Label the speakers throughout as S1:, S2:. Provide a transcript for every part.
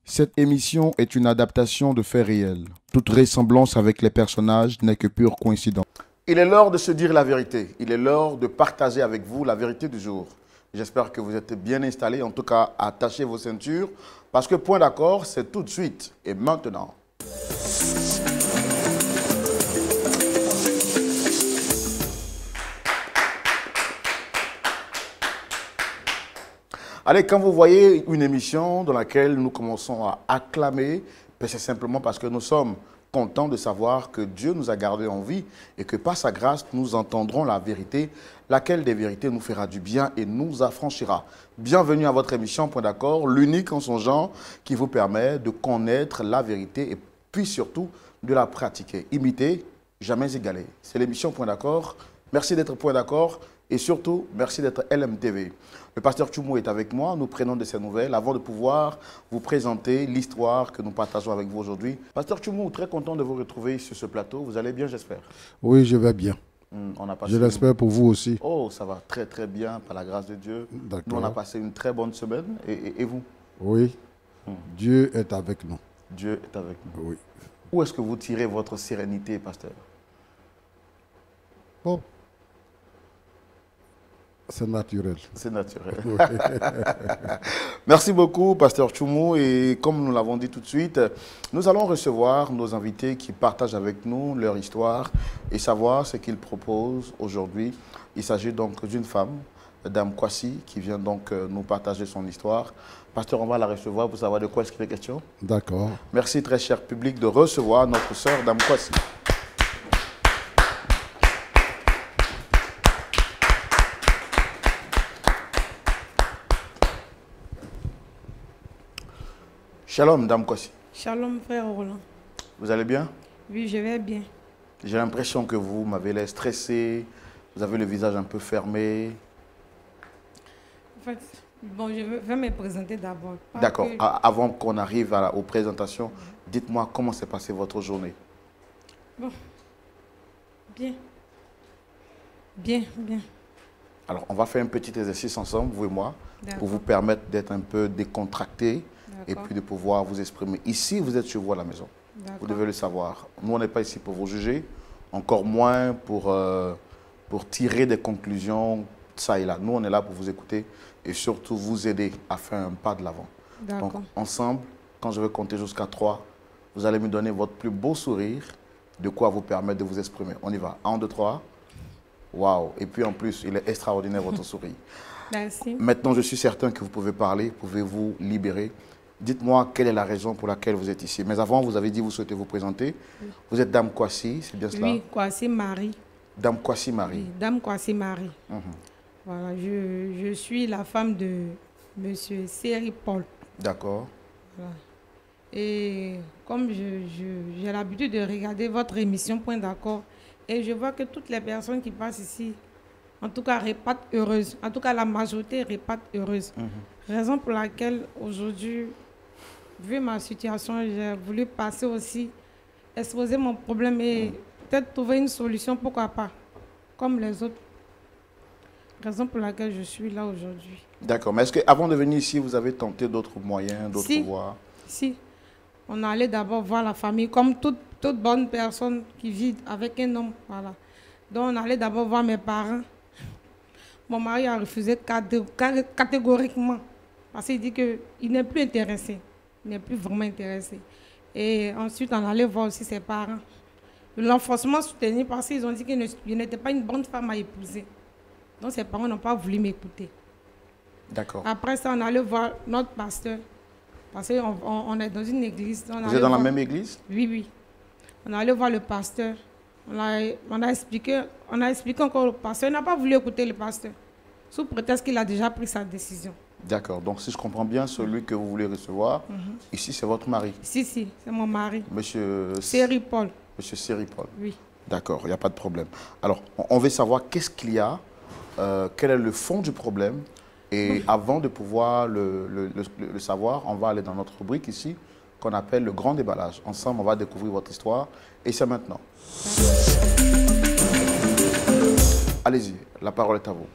S1: Cette émission est une adaptation de faits réels. Toute ressemblance avec les personnages n'est que pure coïncidence. Il est l'heure de se dire la vérité. Il est l'heure de partager avec vous la vérité du jour. J'espère que vous êtes bien installés. En tout cas, attachez vos ceintures. Parce que point d'accord, c'est tout de suite et maintenant. Allez, quand vous voyez une émission dans laquelle nous commençons à acclamer, c'est simplement parce que nous sommes contents de savoir que Dieu nous a gardés en vie et que par sa grâce, nous entendrons la vérité, laquelle des vérités nous fera du bien et nous affranchira. Bienvenue à votre émission, Point d'accord, l'unique en son genre qui vous permet de connaître la vérité et puis surtout de la pratiquer. Imiter, jamais égaler. C'est l'émission Point d'accord. Merci d'être Point d'accord. Et surtout, merci d'être LMTV. Le pasteur Tchoumou est avec moi. Nous prenons de ses nouvelles avant de pouvoir vous présenter l'histoire que nous partageons avec vous aujourd'hui. Pasteur Tchoumou, très content de vous retrouver sur ce plateau. Vous allez bien, j'espère?
S2: Oui, je vais bien. Je l'espère pour vous aussi.
S1: Oh, ça va très très bien, par la grâce de Dieu. Nous, on a passé une très bonne semaine. Et vous?
S2: Oui, Dieu est avec nous.
S1: Dieu est avec nous.
S2: Oui.
S1: Où est-ce que vous tirez votre sérénité, pasteur?
S2: Bon. C'est naturel.
S1: C'est naturel. Oui. Merci beaucoup, pasteur Tchoumou. Et comme nous l'avons dit tout de suite, nous allons recevoir nos invités qui partagent avec nous leur histoire et savoir ce qu'ils proposent aujourd'hui. Il s'agit donc d'une femme, Dame Kwasi, qui vient donc nous partager son histoire. Pasteur, on va la recevoir pour savoir de quoi est-ce qu'il est question.
S2: D'accord.
S1: Merci, très cher public, de recevoir notre sœur, Dame Kwasi. Shalom, Dame Kwasi.
S3: Shalom, frère Roland.
S1: Vous allez bien?
S3: Oui, je vais bien.
S1: J'ai l'impression que vous m'avez l'air stressé, vous avez le visage un peu fermé.
S3: En fait, bon, je vais me présenter d'abord.
S1: D'accord. Avant qu'on arrive aux présentations, dites-moi comment s'est passée votre journée.
S3: Bon, bien. Bien.
S1: Alors, on va faire un petit exercice ensemble, vous et moi, pour vous permettre d'être un peu décontracté et puis de pouvoir vous exprimer. Ici, vous êtes chez vous à la maison. Vous devez le savoir. Nous, on n'est pas ici pour vous juger, encore moins pour tirer des conclusions, ça et là. Nous, on est là pour vous écouter et surtout vous aider à faire un pas de l'avant. Donc, ensemble, quand je vais compter jusqu'à 3, vous allez me donner votre plus beau sourire, de quoi vous permettre de vous exprimer. On y va. 1, 2, 3. Waouh. Et puis en plus, il est extraordinaire votre sourire.
S3: Merci.
S1: Maintenant, je suis certain que vous pouvez parler, pouvez-vous libérer. Dites-moi quelle est la raison pour laquelle vous êtes ici. Mais avant, vous avez dit que vous souhaitez vous présenter. Oui. Vous êtes Dame Kwasi, c'est bien cela?
S3: Oui, Kwasi Marie.
S1: Dame Kwasi Marie.
S3: Oui, Dame Kwasi Marie. Voilà, je suis la femme de Monsieur Seri Paul.
S1: D'accord.
S3: Voilà. Et comme j'ai l'habitude de regarder votre émission Point d'accord, et je vois que toutes les personnes qui passent ici, en tout cas, repartent heureuses. En tout cas, la majorité repartent heureuses. Raison pour laquelle, aujourd'hui, vu ma situation, j'ai voulu passer aussi, exposer mon problème et peut-être trouver une solution, pourquoi pas, comme les autres. Raison pour laquelle je suis là aujourd'hui.
S1: D'accord. Mais est-ce qu'avant de venir ici, vous avez tenté d'autres moyens, d'autres voies?
S3: Si. On allait d'abord voir la famille, comme toute bonne personne qui vit avec un homme. Voilà. Donc, on allait d'abord voir mes parents. Mon mari a refusé catégoriquement. Parce qu'il dit qu'il n'est plus intéressé. Il n'est plus vraiment intéressé. Et ensuite, on allait voir aussi ses parents. Ils l'ont forcément soutenu parce qu'ils ont dit qu'il n'était pas une bonne femme à épouser. Donc, ses parents n'ont pas voulu m'écouter.
S1: D'accord.
S3: Après ça, on allait voir notre pasteur. Parce qu'on est dans une église.
S1: Vous êtes dans la même église?
S3: Oui. On allait voir le pasteur. On a expliqué encore au pasteur. Il n'a pas voulu écouter le pasteur. Sous prétexte qu'il a déjà pris sa décision.
S1: D'accord. Donc, si je comprends bien, celui que vous voulez recevoir, ici, c'est votre mari?
S3: Si, c'est mon mari.
S1: Monsieur
S3: Seri Paul.
S1: Monsieur Seri Paul.
S3: Oui.
S1: D'accord, il n'y a pas de problème. Alors, on veut savoir qu'est-ce qu'il y a, quel est le fond du problème. Et avant de pouvoir le savoir, on va aller dans notre rubrique ici, qu'on appelle le grand déballage. Ensemble, on va découvrir votre histoire. Et c'est maintenant. Allez-y, la parole est à vous.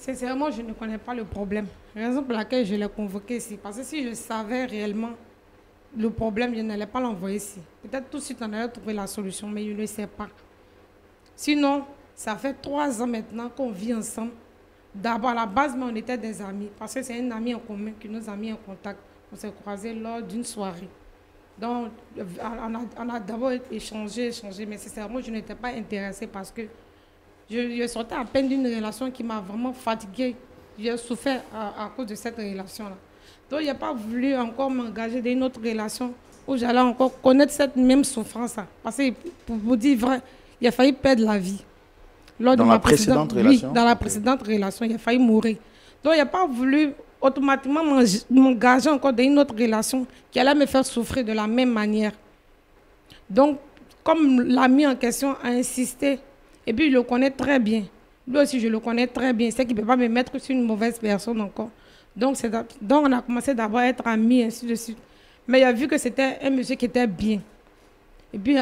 S3: Sincèrement, je ne connais pas le problème. Raison pour laquelle je l'ai convoqué ici. Parce que si je savais réellement le problème, je n'allais pas l'envoyer ici. Peut-être tout de suite, on allait trouver la solution, mais je ne sais pas. Sinon, ça fait 3 ans maintenant qu'on vit ensemble. D'abord, à la base, mais on était des amis, parce que c'est un ami en commun qui nous a mis en contact. On s'est croisés lors d'une soirée. Donc, on a d'abord échangé, mais sincèrement, je n'étais pas intéressée parce que je sortais à peine d'une relation qui m'a vraiment fatiguée. J'ai souffert à cause de cette relation-là. Donc, il n'a pas voulu encore m'engager dans une autre relation où j'allais encore connaître cette même souffrance-là. Parce que, pour vous dire vrai, il a failli perdre la vie.
S1: Dans la précédente relation?
S3: Oui, dans la précédente relation, il a failli mourir. Donc, il n'a pas voulu automatiquement m'engager encore dans une autre relation qui allait me faire souffrir de la même manière. Donc, comme l'ami en question a insisté, et puis il le connaît très bien, lui aussi je le connais très bien, c'est qu'il ne peut pas me mettre sur une mauvaise personne encore. Donc on a commencé d'abord à être amis, ainsi de suite. Mais il a vu que c'était un monsieur qui était bien. Et puis,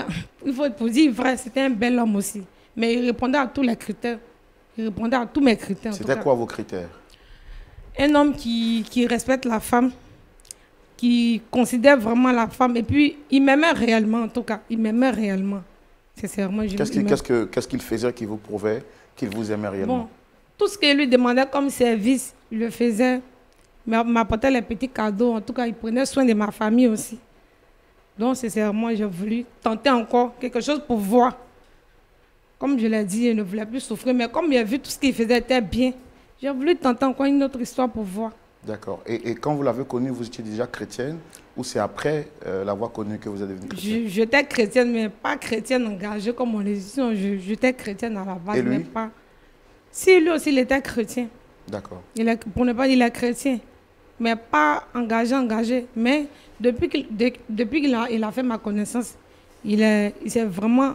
S3: il faut pour dire vrai, c'était un bel homme aussi. Mais il répondait à tous les critères. Il répondait à tous mes critères.
S1: C'était quoi vos critères?
S3: Un homme qui respecte la femme, qui considère vraiment la femme. Et puis, il m'aimait réellement, en tout cas. Il m'aimait réellement. Sincèrement,
S1: qu'est-ce qu'il faisait qui vous prouvait qu'il vous aimait réellement?
S3: Bon, tout ce qu'il lui demandait comme service, il le faisait. Il m'apportait les petits cadeaux. En tout cas, il prenait soin de ma famille aussi. Donc, sincèrement, j'ai voulu tenter encore quelque chose pour voir. Comme je l'ai dit, il ne voulait plus souffrir. Mais comme il a vu tout ce qu'il faisait était bien, j'ai voulu tenter encore une autre histoire pour voir.
S1: D'accord. Et quand vous l'avez connu, vous étiez déjà chrétienne ou c'est après l'avoir connu que vous êtes devenue chrétienne? J'étais
S3: chrétienne, mais pas chrétienne engagée comme on le dit. J'étais chrétienne à la base.
S1: Et lui?
S3: Mais pas... Si, lui aussi, il était chrétien.
S1: D'accord.
S3: Pour ne pas dire qu'il est chrétien, mais pas engagé. Mais depuis qu'il a fait ma connaissance, il s'est vraiment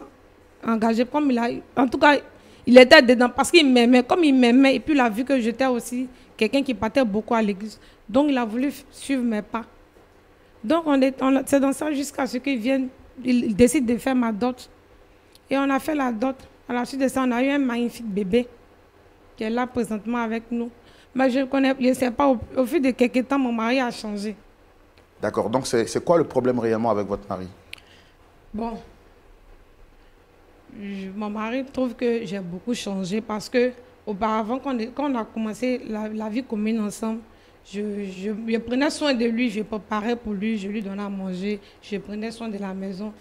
S3: engagé. Comme en tout cas, il était dedans parce qu'il m'aimait. Comme il m'aimait, et puis il a vu que j'étais aussi quelqu'un qui partait beaucoup à l'église. Donc, il a voulu suivre mes pas. Donc, c'est dans ça jusqu'à ce qu'il vienne, il décide de faire ma dot. Et on a fait la dot. À la suite de ça, on a eu un magnifique bébé qui est là présentement avec nous. Mais je ne sais pas, au fil de quelques temps, mon mari a changé.
S1: D'accord. Donc, c'est quoi le problème réellement avec votre mari?
S3: Bon, mon mari trouve que j'ai beaucoup changé parce que auparavant, quand on a commencé la vie commune ensemble, je prenais soin de lui, je préparais pour lui, je lui donnais à manger, je prenais soin de la maison.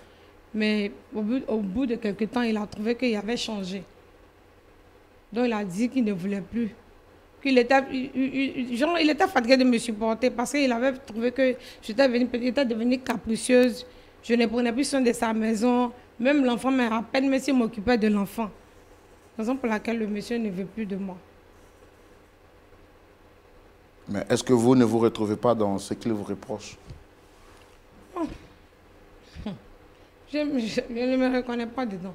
S3: Mais au bout de quelques temps, il a trouvé qu'il avait changé. Donc, il a dit qu'il ne voulait plus. Il était fatigué de me supporter parce qu'il avait trouvé que j'étais devenue capricieuse. Je ne prenais plus soin de sa maison. Même l'enfant, mais à peine même s'il m'occupait de l'enfant. Raison pour laquelle le monsieur ne veut plus de moi.
S1: Mais est-ce que vous ne vous retrouvez pas dans ce qu'il vous reproche?
S3: Oh. Je ne me reconnais pas dedans.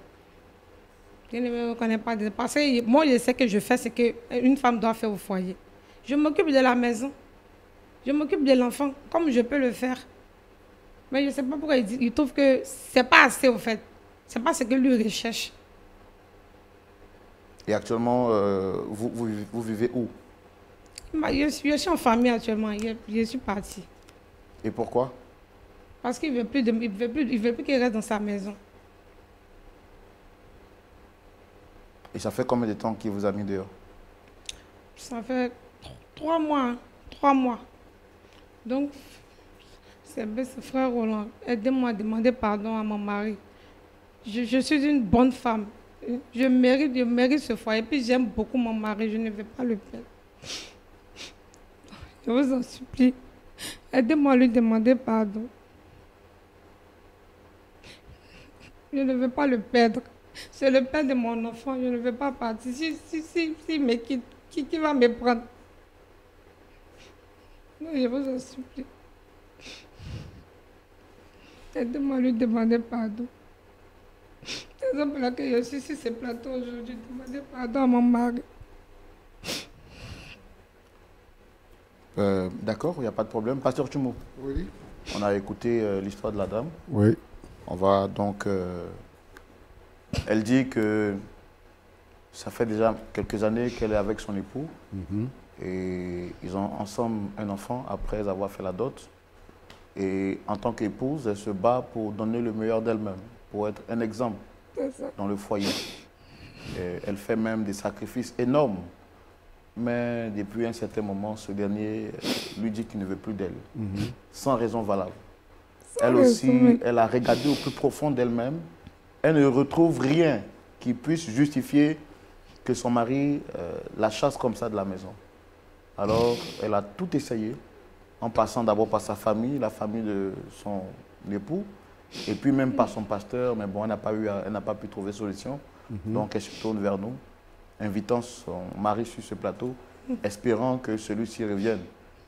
S3: Je ne me reconnais pas dedans. Parce que moi, je sais que je fais ce qu'une femme doit faire au foyer. Je m'occupe de la maison. Je m'occupe de l'enfant comme je peux le faire. Mais je ne sais pas pourquoi il trouve que ce n'est pas assez, au fait. Ce n'est pas ce que lui recherche.
S1: Et actuellement, vous vivez où?
S3: Je suis en famille actuellement. Je suis partie.
S1: Et pourquoi?
S3: Parce qu'il ne veut plus qu'il reste dans sa maison.
S1: Et ça fait combien de temps qu'il vous a mis dehors?
S3: Ça fait 3 mois. Hein, 3 mois. Donc, c'est frère Roland. Aidez-moi à demander pardon à mon mari. Je suis une bonne femme. Je mérite ce foyer. Et puis j'aime beaucoup mon mari. Je ne vais pas le perdre. Je vous en supplie. Aidez-moi à lui demander pardon. Je ne veux pas le perdre. C'est le père de mon enfant. Je ne veux pas partir. Si me quitte, qui va me prendre? Non, je vous en supplie. Aidez-moi à lui demander pardon. C'est pour laquelle je suis sur ce plateau aujourd'hui. Demander pardon à mon mari.
S1: D'accord, il n'y a pas de problème. Pasteur Tumo.
S2: Oui.
S1: On a écouté l'histoire de la dame.
S2: Oui.
S1: On va donc... elle dit que ça fait déjà quelques années qu'elle est avec son époux. Et ils ont ensemble un enfant après avoir fait la dot. Et en tant qu'épouse, elle se bat pour donner le meilleur d'elle-même, pour être un exemple dans le foyer. Et elle fait même des sacrifices énormes. Mais depuis un certain moment, ce dernier lui dit qu'il ne veut plus d'elle, sans raison valable. Elle aussi, elle a regardé au plus profond d'elle-même. Elle ne retrouve rien qui puisse justifier que son mari la chasse comme ça de la maison. Alors, elle a tout essayé, en passant d'abord par sa famille, la famille de son époux, et puis même par son pasteur, mais bon, elle n'a pas pu trouver solution. Donc, elle se tourne vers nous, invitant son mari sur ce plateau, espérant que celui-ci revienne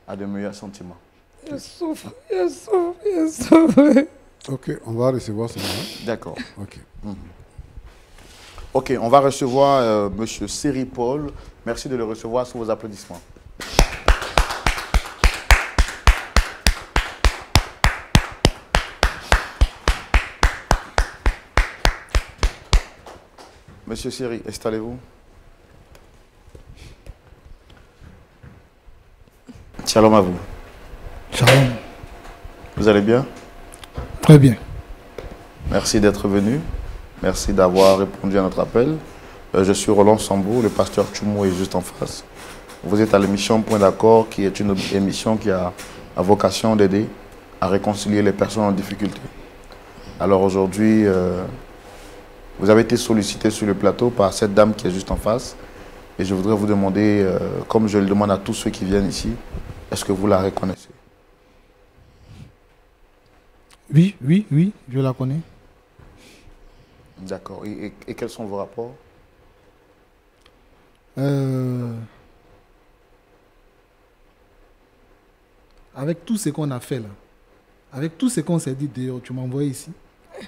S1: à de meilleurs sentiments.
S3: Je souffre, je souffre, je souffre.
S2: Ok, on va recevoir ce moment.
S1: D'accord.
S2: Ok.
S1: Ok, on va recevoir M. Seri Paul. Merci de le recevoir sous vos applaudissements. Monsieur Seri, installez-vous. Shalom à vous.
S4: Shalom.
S1: Vous allez bien?
S4: Très bien.
S1: Merci d'être venu. Merci d'avoir répondu à notre appel. Je suis Roland Sambou, le pasteur Tchoumou est juste en face. Vous êtes à l'émission Point d'accord, qui est une émission qui a à vocation d'aider à réconcilier les personnes en difficulté. Alors aujourd'hui, vous avez été sollicité sur le plateau par cette dame qui est juste en face. Et je voudrais vous demander, comme je le demande à tous ceux qui viennent ici, est-ce que vous la reconnaissez?
S4: Oui, oui, oui, je la connais.
S1: D'accord. Et quels sont vos rapports?
S4: Avec tout ce qu'on a fait là, avec tout ce qu'on s'est dit dehors, tu m'as envoyé ici.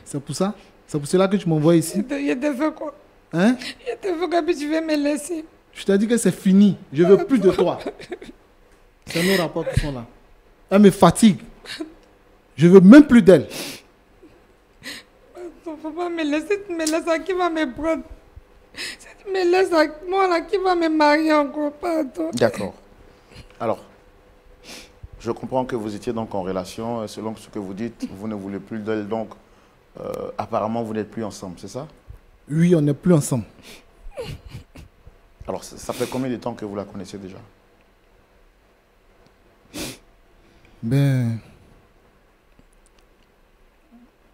S4: C'est pour ça? C'est pour cela que tu m'envoies ici?
S3: Il te fait quoi?
S4: Hein?
S3: Il te fait quoi, puis tu veux me laisser?
S4: Je t'ai dit que c'est fini. Je veux plus de toi. C'est nos rapports qui sont là. Elle me fatigue. Je veux même plus d'elle.
S3: Il ne faut pas me laisser. Tu me laisses à qui va me prendre? Si tu me laisses à moi, là, qui va me marier encore? Pardon.
S1: D'accord. Alors, je comprends que vous étiez donc en relation. Selon ce que vous dites, vous ne voulez plus d'elle. Donc, apparemment, vous n'êtes plus ensemble, c'est ça?
S4: Oui, on n'est plus ensemble.
S1: Alors, ça fait combien de temps que vous la connaissez déjà?
S4: Ben,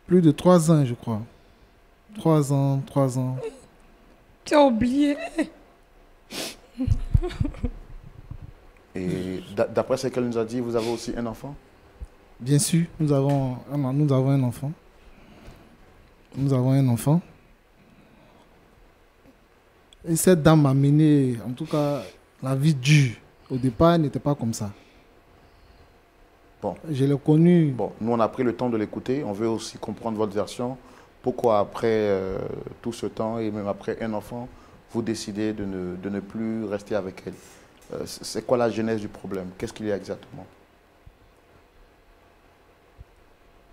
S4: plus de 3 ans, je crois. 3 ans, 3 ans.
S3: Tu as oublié.
S1: Et d'après ce qu'elle nous a dit, vous avez aussi un enfant?
S4: Bien sûr, nous avons un enfant. Nous avons un enfant. Et cette dame m'a mené, en tout cas, la vie dure. Au départ, elle n'était pas comme ça.
S1: Bon.
S4: Je l'ai connue.
S1: Bon, nous, on a pris le temps de l'écouter. On veut aussi comprendre votre version. Pourquoi, après tout ce temps et même après un enfant, vous décidez de ne plus rester avec elle? C'est quoi la genèse du problème? Qu'est-ce qu'il y a exactement?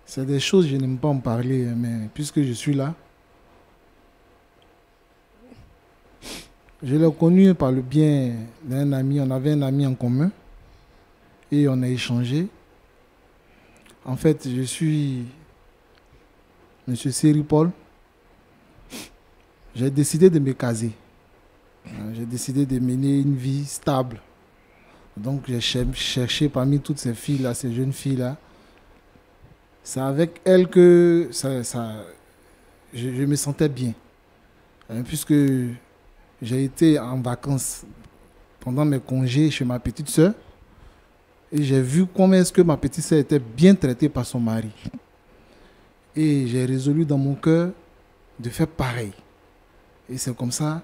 S4: C'est des choses, je n'aime pas en parler, mais puisque je suis là, je l'ai connu par le bien d'un ami. On avait un ami en commun et on a échangé. En fait, je suis M. Seri Paul. J'ai décidé de me caser. J'ai décidé de mener une vie stable. Donc, j'ai cherché parmi toutes ces filles-là, ces jeunes filles-là. C'est avec elles que je me sentais bien. Puisque j'ai été en vacances pendant mes congés chez ma petite sœur. Et j'ai vu comment est-ce que ma petite sœur était bien traitée par son mari. Et j'ai résolu dans mon cœur de faire pareil. Et c'est comme ça,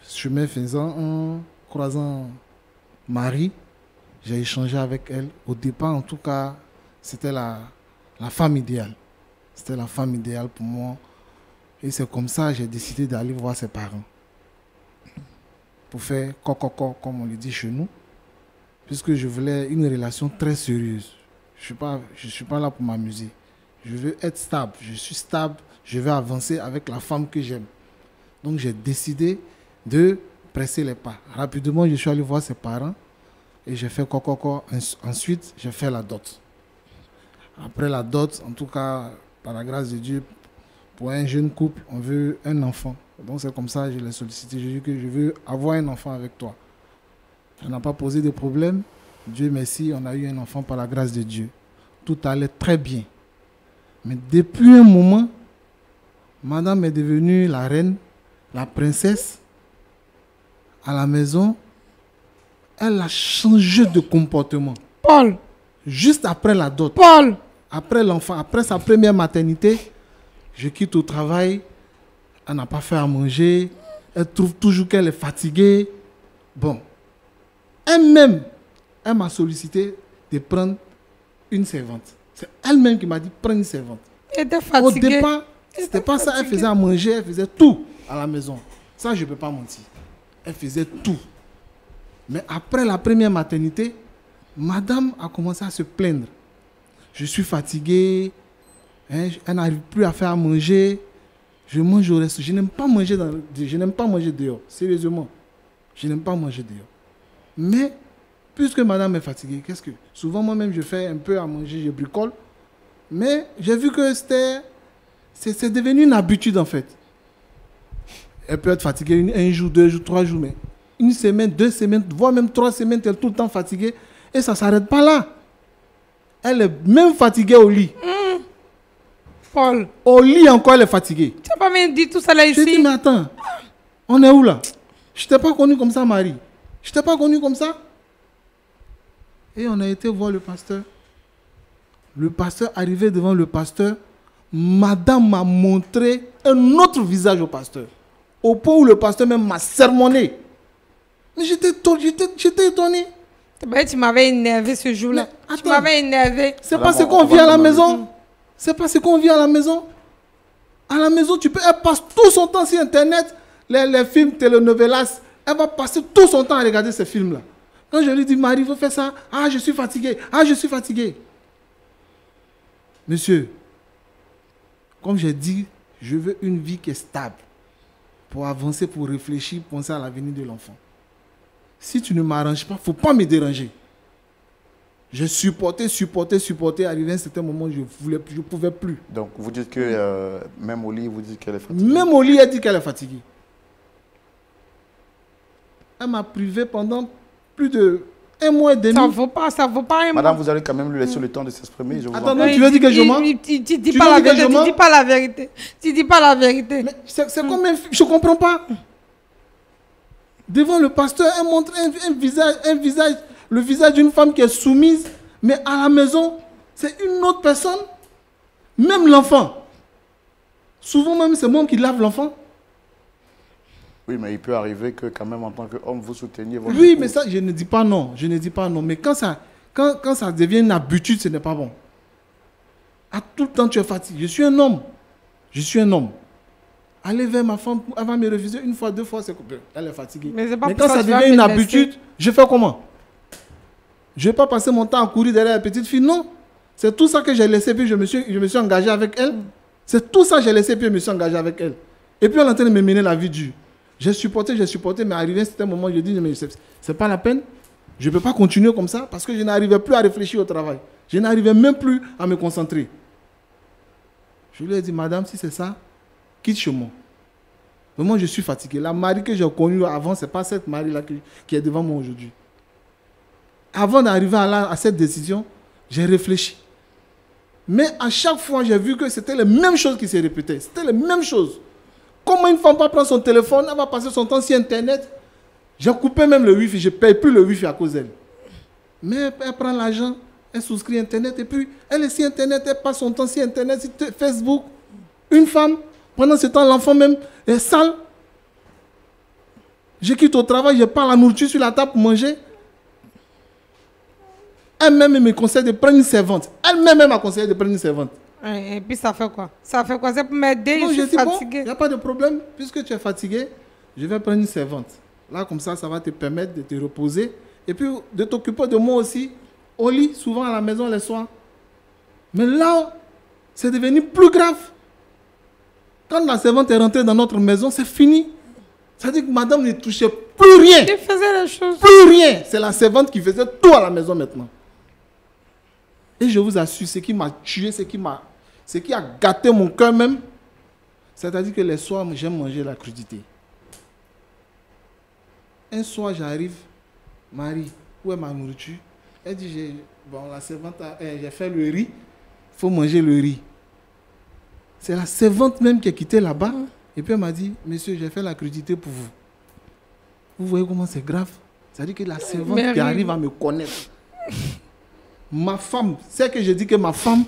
S4: chemin faisant, en croisant Marie, j'ai échangé avec elle. Au départ, en tout cas, c'était la femme idéale. C'était la femme idéale pour moi. Et c'est comme ça que j'ai décidé d'aller voir ses parents. Pour faire coco, comme on le dit chez nous. Puisque je voulais une relation très sérieuse. Je ne suis pas là pour m'amuser. Je veux être stable. Je suis stable. Je veux avancer avec la femme que j'aime. Donc j'ai décidé de presser les pas. Rapidement, je suis allé voir ses parents. Et j'ai fait coco. Ensuite, j'ai fait la dot. Après la dot, en tout cas, par la grâce de Dieu, pour un jeune couple, on veut un enfant. Donc c'est comme ça que je l'ai sollicité. J'ai dit que je veux avoir un enfant avec toi. On n'a pas posé de problème. Dieu merci, on a eu un enfant par la grâce de Dieu. Tout allait très bien. Mais depuis un moment, madame est devenue la reine, la princesse. À la maison, elle a changé de comportement.
S3: Paul.
S4: Juste après la dot.
S3: Paul.
S4: Après l'enfant, après sa première maternité, je quitte au travail. Elle n'a pas fait à manger. Elle trouve toujours qu'elle est fatiguée. Bon. Elle-même, elle m'a sollicité de prendre une servante. C'est elle-même qui m'a dit prends une servante.
S3: Elle était fatiguée.
S4: Au départ, c'était pas ça. Elle faisait à manger, elle faisait tout à la maison. Ça, je ne peux pas mentir. Elle faisait tout. Mais après la première maternité, madame a commencé à se plaindre. Je suis fatiguée, hein, elle n'arrive plus à faire à manger. Je mange au resto. Je n'aime pas manger dehors. Sérieusement. Je n'aime pas manger dehors. Mais, puisque madame est fatiguée, qu'est-ce que... Souvent, moi-même, je fais un peu à manger, je bricole. Mais j'ai vu que c'est devenu une habitude, en fait. Elle peut être fatiguée un jour, 2 jours, 3 jours, mais une semaine, 2 semaines, voire même 3 semaines, elle est tout le temps fatiguée. Et ça ne s'arrête pas là. Elle est même fatiguée au lit.
S3: Paul.
S4: Au lit encore, elle est fatiguée.
S3: Tu n'as pas même dit tout ça là ici.
S4: Je dis, mais attends, on est où là? Je ne t'ai pas connu comme ça, Marie. Je ne t'ai pas connu comme ça. Et on a été voir le pasteur. Le pasteur, arrivé devant le pasteur, madame m'a montré un autre visage au pasteur. Au point où le pasteur même m'a sermonné. Mais j'étais étonné.
S3: Tu m'avais énervé ce jour-là. Tu m'avais énervé.
S4: C'est pas ce qu'on vit à la maison. C'est pas ce qu'on vit à la maison. À la maison, elle passe tout son temps sur Internet, les films telenovelas. Elle va passer tout son temps à regarder ces films-là. Quand je lui dis, Marie, il faut faire ça. Ah, je suis fatigué. Ah, je suis fatigué. Monsieur, comme j'ai dit, je veux une vie qui est stable. Pour avancer, pour réfléchir, penser à l'avenir de l'enfant. Si tu ne m'arranges pas, il ne faut pas me déranger. J'ai supporté. Arrivé à un certain moment, je ne pouvais plus.
S1: Donc, vous dites que même au lit, vous dites qu'elle est fatiguée.
S4: Même au lit, elle dit qu'elle est fatiguée. Elle m'a privé pendant plus de 1 mois et demi.
S3: Ça ne vaut pas un mois.
S1: Madame, vous allez quand même lui laisser le temps de s'exprimer.
S4: Attends, tu veux dire que je mens?
S3: Tu dis pas la vérité. Tu dis pas la vérité.
S4: Mais c'est comme je ne comprends pas. Devant le pasteur, elle montre un visage, le visage d'une femme qui est soumise, mais à la maison, c'est une autre personne. Même l'enfant. Souvent même, c'est moi qui lave l'enfant.
S1: Oui, mais il peut arriver que quand même en tant qu'homme, vous souteniez votre
S4: Oui,
S1: épouse.
S4: mais ça, je ne dis pas non. Je ne dis pas non. Mais quand ça devient une habitude, ce n'est pas bon. À tout le temps, tu es fatigué. Je suis un homme. Aller vers ma femme, elle va me refuser 1 fois, 2 fois, c'est coupé. Elle est fatiguée. Mais quand ça devient une habitude, je fais comment? Je ne vais pas passer mon temps à courir derrière la petite fille, non. C'est tout ça que j'ai laissé, puis je me suis engagé avec elle. C'est tout ça que j'ai laissé, puis je me suis engagé avec elle. Et puis elle est en train de me mener la vie dure. J'ai supporté, mais arrivé à un certain moment, je dis, mais c'est pas la peine. Je ne peux pas continuer comme ça, parce que je n'arrivais plus à réfléchir au travail. Je n'arrivais même plus à me concentrer. Je lui ai dit, madame, si c'est ça, quitte chez moi. Vraiment, je suis fatigué. La Marie que j'ai connue avant, ce n'est pas cette Marie-là qui est devant moi aujourd'hui. Avant d'arriver à cette décision, j'ai réfléchi. Mais à chaque fois, j'ai vu que c'était les mêmes choses qui se répétaient. C'était les mêmes choses. Comment une femme va prendre son téléphone, elle va passer son temps sur Internet. J'ai coupé même le Wi-Fi, je ne paye plus le Wi-Fi à cause d'elle. Mais elle prend l'argent, elle souscrit Internet et puis elle est sur Internet, elle passe son temps sur Internet, sur Facebook. Une femme, pendant ce temps, l'enfant même est sale. Je quitte au travail, je pars la nourriture sur la table pour manger. Elle-même me conseille de prendre une servante. Elle-même m'a conseillé de prendre une servante.
S3: Et puis ça fait quoi? Ça fait quoi? C'est pour m'aider, je suis fatiguée.
S4: Il n'y a pas de problème. Puisque tu es fatigué, je vais prendre une servante. Là, comme ça va te permettre de te reposer. Et puis, de t'occuper de moi aussi. Au lit, souvent à la maison, les soirs. Mais là, c'est devenu plus grave. Quand la servante est rentrée dans notre maison, c'est fini. C'est-à-dire que madame ne touchait plus rien.
S3: Elle faisait les choses.
S4: Plus rien. C'est la servante qui faisait tout à la maison maintenant. Et je vous assure, ce qui m'a tué, ce qui a gâté mon cœur même, c'est-à-dire que les soirs, j'aime manger la crudité. Un soir, j'arrive, Marie, où est ma nourriture? Elle dit, la servante, j'ai fait le riz, il faut manger le riz. C'est la servante même qui est quittée là-bas. Et puis elle m'a dit, monsieur, j'ai fait la crudité pour vous. Vous voyez comment c'est grave? C'est-à-dire que la servante qui arrive à me connaître. Ma femme, c'est que je dis que ma femme,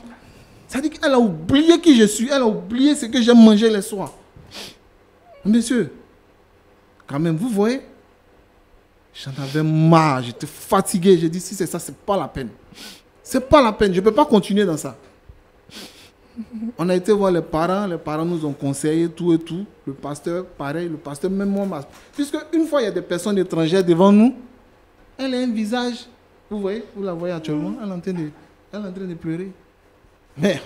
S4: c'est-à-dire qu'elle a oublié qui je suis, elle a oublié ce que j'aime manger les soirs. Monsieur, quand même, vous voyez, j'en avais marre, j'étais fatigué. J'ai dit, si c'est ça, c'est pas la peine. C'est pas la peine, je ne peux pas continuer dans ça. On a été voir les parents nous ont conseillé tout et tout. Le pasteur, pareil, le pasteur, même moi, puisque une fois il y a des personnes étrangères devant nous, elle a un visage, vous voyez, vous la voyez actuellement, elle est en train de pleurer. Mais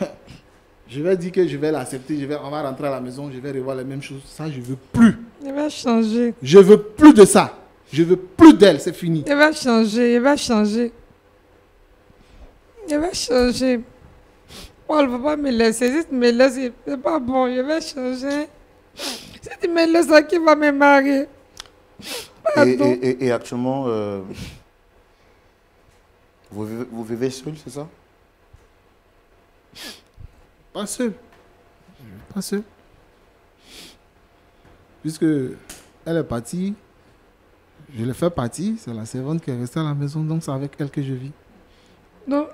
S4: je vais dire que je vais l'accepter, on va rentrer à la maison, je vais revoir les mêmes choses. Ça, je ne veux plus.
S3: Il va changer.
S4: Je ne veux plus de ça. Je ne veux plus d'elle, c'est fini.
S3: Il va changer, il va changer. Il va changer. Oh, elle ne va pas me laisser. Si tu me laisses, c'est pas bon, je vais changer. Si tu me laisses, qui va me marier?
S1: Et actuellement, vous vivez seul, c'est ça?
S4: Pas seul. Pas seul. Puisque elle est partie, je l'ai fait partir, c'est la servante qui est restée à la maison, donc c'est avec elle que je vis.
S3: Non,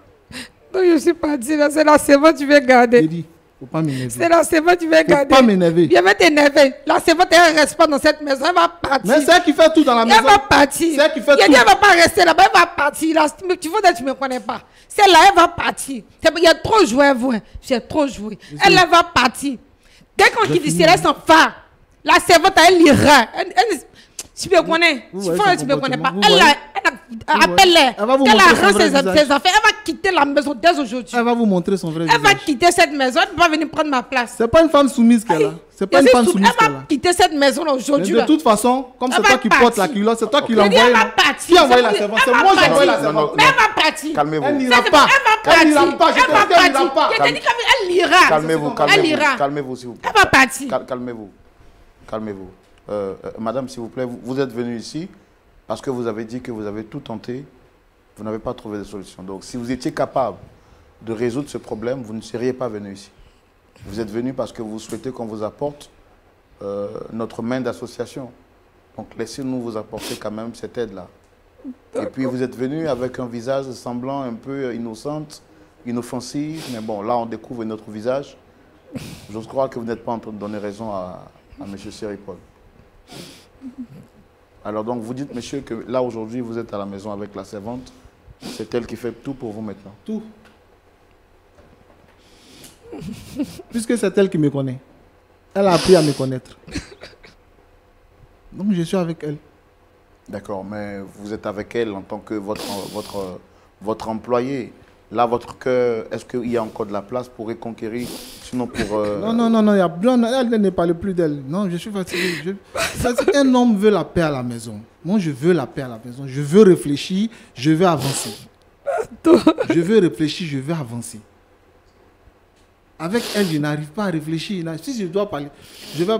S3: je suis partie, là, c'est la servante que tu veux garder.
S4: Je dis, faut pas m'énerver.
S3: C'est la servante que tu veux garder.
S4: Faut pas m'énerver.
S3: Je vais t'énerver. La servante, elle ne reste pas dans cette maison, elle va partir.
S4: Mais c'est elle qui fait tout dans la maison.
S3: Elle va partir.
S4: C'est elle qui fait tout.
S3: Elle ne va pas rester là-bas, elle va partir. Là, tu vois, tu ne me connais pas. Celle-là, elle va partir. Il y a trop joué, vous. J'ai trop joué. Elle va partir. Dès qu'on quitte ici, elle s'en va. La servante, elle ira. Tu me connais. Tu me connais pas. Appelle-la. Elle arrange ses affaires. Elle va quitter la maison dès aujourd'hui.
S4: Elle va vous montrer son vrai visage.
S3: Elle va quitter cette maison. Elle ne va pas venir prendre ma place.
S4: C'est pas une femme soumise qu'elle a. C'est pas une femme soumise qu'elle a.
S3: Elle va quitter cette maison aujourd'hui.
S4: De toute façon, comme c'est toi qui portes la culotte, c'est toi qui l'envoie.
S3: Elle va partir.
S4: Qui a envoyé la servante? C'est moi qui ai envoyé la servante.
S3: Mais elle va partir.
S1: Calmez-vous.
S4: Elle n'ira pas.
S3: Elle
S4: n'ira pas.
S3: Elle va partir. Je t'ai dit qu'elle ira.
S1: Calmez-vous,
S3: Elle ira.
S1: calmez-vous, s'il vous plaît.
S3: Elle va partir.
S1: Calmez-vous. Madame, s'il vous plaît, vous êtes venue ici parce que vous avez dit que vous avez tout tenté, vous n'avez pas trouvé de solution. Donc, si vous étiez capable de résoudre ce problème, vous ne seriez pas venu ici. Vous êtes venu parce que vous souhaitez qu'on vous apporte notre main d'association. Donc, laissez-nous vous apporter quand même cette aide-là. Et puis, vous êtes venu avec un visage semblant un peu inoffensif. Mais bon, là, on découvre notre visage. J'ose croire que vous n'êtes pas en train de donner raison à M. Séripol. Alors donc, vous dites, monsieur, que là, aujourd'hui, vous êtes à la maison avec la servante. C'est elle qui fait tout pour vous maintenant.
S4: Tout. Puisque c'est elle qui me connaît. Elle a appris à me connaître. Donc, je suis avec elle.
S1: D'accord, mais vous êtes avec elle en tant que votre employé. Là, votre cœur, est-ce qu'il y a encore de la place pour reconquérir, sinon pour...
S4: Non, elle ne parle plus d'elle. Non, je suis fatigué. Un homme veut la paix à la maison. Moi, je veux la paix à la maison. Je veux réfléchir, je veux avancer. Je veux réfléchir, je veux avancer. Avec elle, je n'arrive pas à réfléchir. Si je dois parler, je vais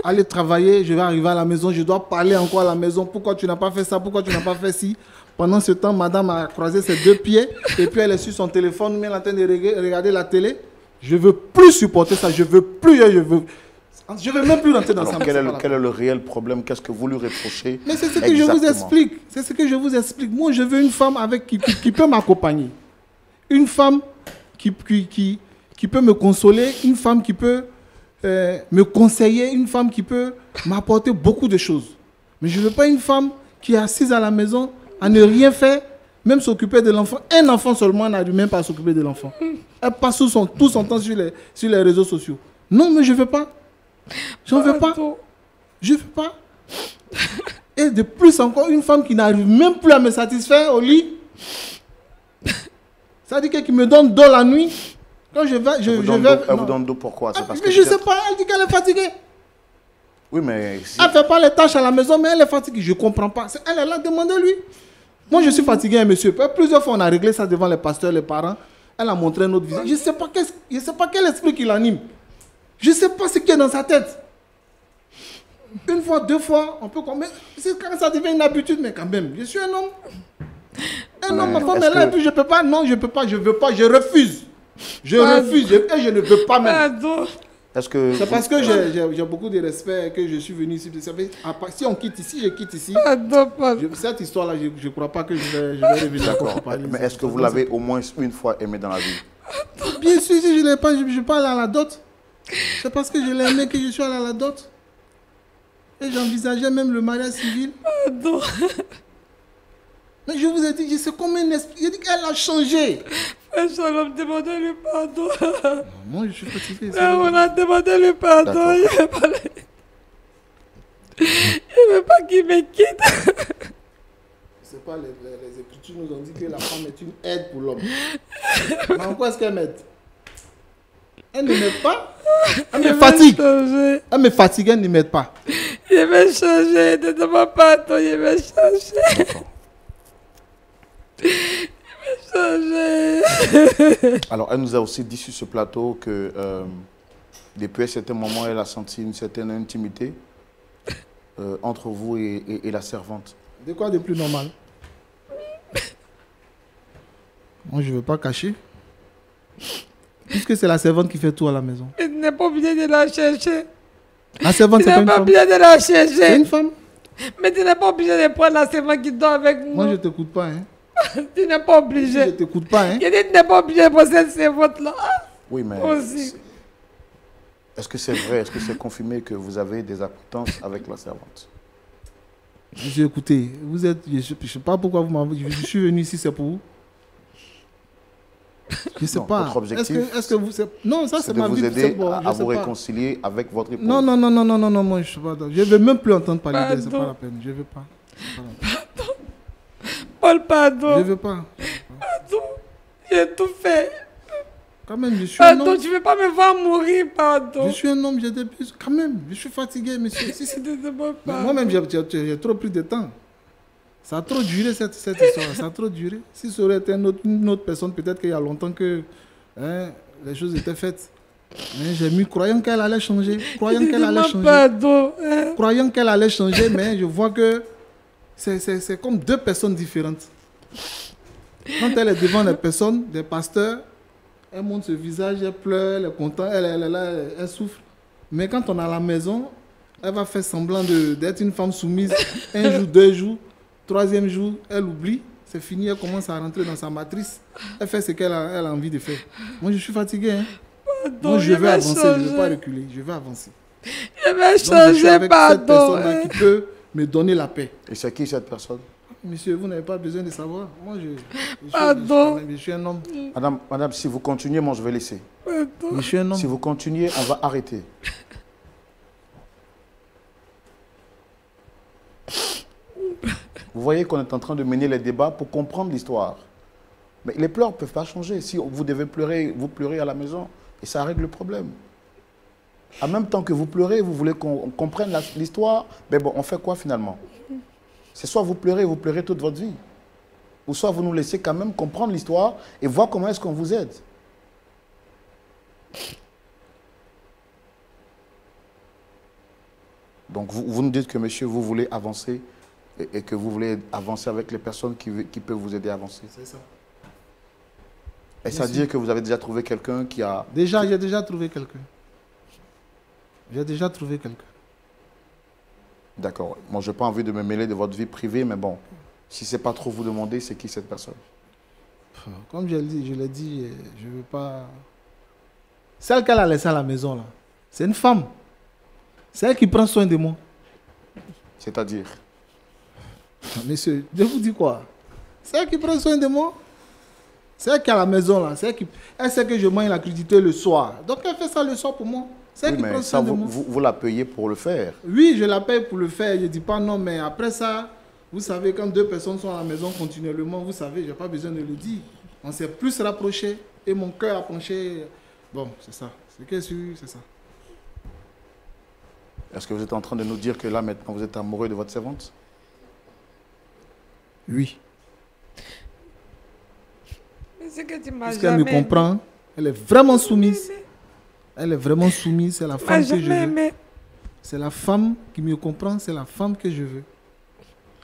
S4: aller travailler, je vais arriver à la maison, je dois parler encore à la maison. Pourquoi tu n'as pas fait ça? Pourquoi tu n'as pas fait ci? Pendant ce temps, madame a croisé ses deux pieds et puis elle est sur son téléphone, mais elle est en train de regarder la télé. Je ne veux plus supporter ça, je ne veux même plus rentrer dans ça.
S1: Quel est le réel problème? Qu'est-ce que vous lui reprochez?
S4: Mais c'est ce que je vous explique. C'est ce que je vous explique. Moi, je veux une femme qui peut m'accompagner. Une femme qui peut me consoler, une femme qui peut me conseiller, une femme qui peut m'apporter beaucoup de choses. Mais je ne veux pas une femme qui est assise à la maison à ne rien faire, même s'occuper de l'enfant. Un enfant seulement n'arrive même pas à s'occuper de l'enfant. Elle passe tout son temps sur les réseaux sociaux. Non, mais je ne veux pas. Je ne veux pas. Je ne veux pas. Et de plus encore, une femme qui n'arrive même plus à me satisfaire au lit. Ça veut dire qu'elle me donne d'eau la nuit. Quand je vais...
S1: Elle vous donne d'eau pourquoi?
S4: Mais je ne sais pas, elle dit qu'elle est fatiguée.
S1: Oui, mais...
S4: Elle ne fait pas les tâches à la maison, mais elle est fatiguée. Je ne comprends pas. Elle a demandé lui. Moi, je suis fatigué, monsieur. Plusieurs fois, on a réglé ça devant les pasteurs, les parents. Elle a montré un autre visage. Je ne sais pas quel esprit qui l'anime. Je ne sais pas ce qui est dans sa tête. Une fois, deux fois, on peut... Mais quand ça devient une habitude, mais quand même, je suis un homme. Un homme, ma femme est là, et puis je ne peux pas. Non, je ne peux pas, je ne veux pas, je refuse. Je refuse, et je ne veux pas même. C'est parce que j'ai beaucoup de respect que je suis venu ici. Si on quitte ici, je quitte ici. Cette histoire-là, je ne crois pas que je vais revenir.
S1: D'accord. Mais est-ce que vous l'avez au moins une fois aimé dans la vie?
S4: Bien sûr, si je ne l'ai pas, je ne suis pas allé à la dot. C'est parce que je l'ai aimé que je suis allé à la dot. Et j'envisageais même le mariage civil. Mais je vous ai dit, je sais combien d'esprit. J'ai dit qu'elle a changé.
S3: Shalom, demandez le pardon.
S4: Moi, je suis fatigué.
S3: On a demandé le pardon. Il ne veut pas qu'il me quitte.
S4: C'est pas les Écritures nous ont dit que la femme est une aide pour l'homme. Mais en quoi est-ce qu'elle m'aide? Elle ne m'aide pas. Elle me fatigue. Elle me fatigue, elle ne m'aide pas.
S3: Je vais changer. Ne demande pas pardon, je vais changer.
S1: Alors, elle nous a aussi dit sur ce plateau que depuis un certain moment, elle a senti une certaine intimité entre vous et la servante.
S4: De quoi de plus normal? Moi, je ne veux pas cacher. Puisque c'est la servante qui fait tout à la maison.
S3: Tu n'es pas obligé de la chercher.
S4: La servante, c'est pas une femme.
S3: Tu n'es pas obligé de la chercher.
S4: C'est une femme.
S3: Mais tu n'es pas obligé de prendre la servante qui dort avec moi.
S4: Moi, je ne t'écoute pas. Hein.
S3: Tu n'es pas obligé.
S4: Je ne t'écoute pas. Hein.
S3: Je dis, tu n'es pas obligé de poser cette servante-là.
S1: Oui, mais
S3: aussi.
S1: Est-ce que c'est vrai, est-ce que c'est confirmé que vous avez des acquaintances avec la servante?
S4: Monsieur, écoutez, vous êtes, je ne sais pas pourquoi vous m'avez... Je suis venu ici, c'est pour vous. Je ne sais pas.
S1: Votre objectif,
S4: est-ce que vous... Non, ça c'est ma vie.
S1: de vous aider
S4: bon,
S1: à vous réconcilier avec votre épouse.
S4: Non, moi je ne sais pas. Je ne veux même plus entendre parler d'elle, ce n'est pas la peine. Je ne veux pas.
S3: Pardon. Paul, pardon.
S4: Je ne veux pas.
S3: Pardon. J'ai tout fait.
S4: Quand même, je suis un homme.
S3: Pardon, tu ne veux pas me voir mourir, pardon.
S4: Je suis un homme, j'ai des plus. Quand même, je suis fatigué, monsieur. Moi-même, j'ai trop pris de temps. Ça a trop duré cette histoire, ça a trop duré. Si ça aurait été une autre personne, peut-être qu'il y a longtemps que les choses étaient faites. J'ai mis, croyant qu'elle allait changer, croyant qu'elle allait changer, mais je vois que c'est comme deux personnes différentes. Quand elle est devant les personnes, des pasteurs, elle montre ce visage, elle pleure, elle est contente, elle souffre. Mais quand on est à la maison, elle va faire semblant d'être une femme soumise un jour, 2 jours. 3e jour, elle oublie, c'est fini, elle commence à rentrer dans sa matrice. Elle fait ce qu'elle a envie de faire. Moi, je suis fatigué. Hein.
S3: Pardon,
S4: moi, je vais avancer, je ne vais pas reculer, je vais avancer.
S3: Je vais changer, pardon.
S4: Cette personne-là qui peut me donner la paix.
S1: Et c'est qui cette personne?
S4: Monsieur, vous n'avez pas besoin de savoir. Moi, je suis un homme.
S1: Madame, si vous continuez, moi, je vais laisser.
S4: Pardon. Je suis un homme.
S1: Si vous continuez, on va arrêter. Vous voyez qu'on est en train de mener les débats pour comprendre l'histoire. Mais les pleurs ne peuvent pas changer. Si vous devez pleurer, vous pleurez à la maison et ça règle le problème. En même temps que vous pleurez, vous voulez qu'on comprenne l'histoire, mais bon, on fait quoi finalement? C'est soit vous pleurez toute votre vie, ou soit vous nous laissez quand même comprendre l'histoire et voir comment est-ce qu'on vous aide. Donc vous nous dites que monsieur, vous voulez avancer et que vous voulez avancer avec les personnes qui peuvent vous aider à avancer. C'est ça. Et ça veut dire que vous avez déjà trouvé quelqu'un qui a...
S4: J'ai déjà trouvé quelqu'un. J'ai déjà trouvé quelqu'un.
S1: D'accord. Moi, je n'ai pas envie de me mêler de votre vie privée, mais bon, si ce n'est pas trop vous demander, c'est qui cette personne?
S4: Comme je l'ai dit, je ne veux pas... Celle qu'elle a laissée à la maison, là, c'est une femme. C'est elle qui prend soin de moi.
S1: C'est-à-dire?
S4: Monsieur, je vous dis quoi? C'est elle qui prend soin de moi. C'est elle qui est à la maison, là. Elle sait que je mange la crudité le soir. Donc, elle fait ça le soir pour moi. C'est elle qui prend soin de moi.
S1: Vous la payez pour le faire?
S4: Oui, je la paye pour le faire. Je ne dis pas non, mais après ça, vous savez, quand 2 personnes sont à la maison continuellement, vous savez, je n'ai pas besoin de le dire. On s'est plus rapprochés et mon cœur a penché. Bon, c'est ça. C'est ça.
S1: Est-ce que vous êtes en train de nous dire que là, maintenant, vous êtes amoureux de votre servante?
S4: Oui.
S3: C'est que tu m'as
S4: Parce qu'elle me comprend. Elle est vraiment soumise. Elle est vraiment soumise. C'est la femme que je veux. C'est la femme qui me comprend. C'est la femme que je veux.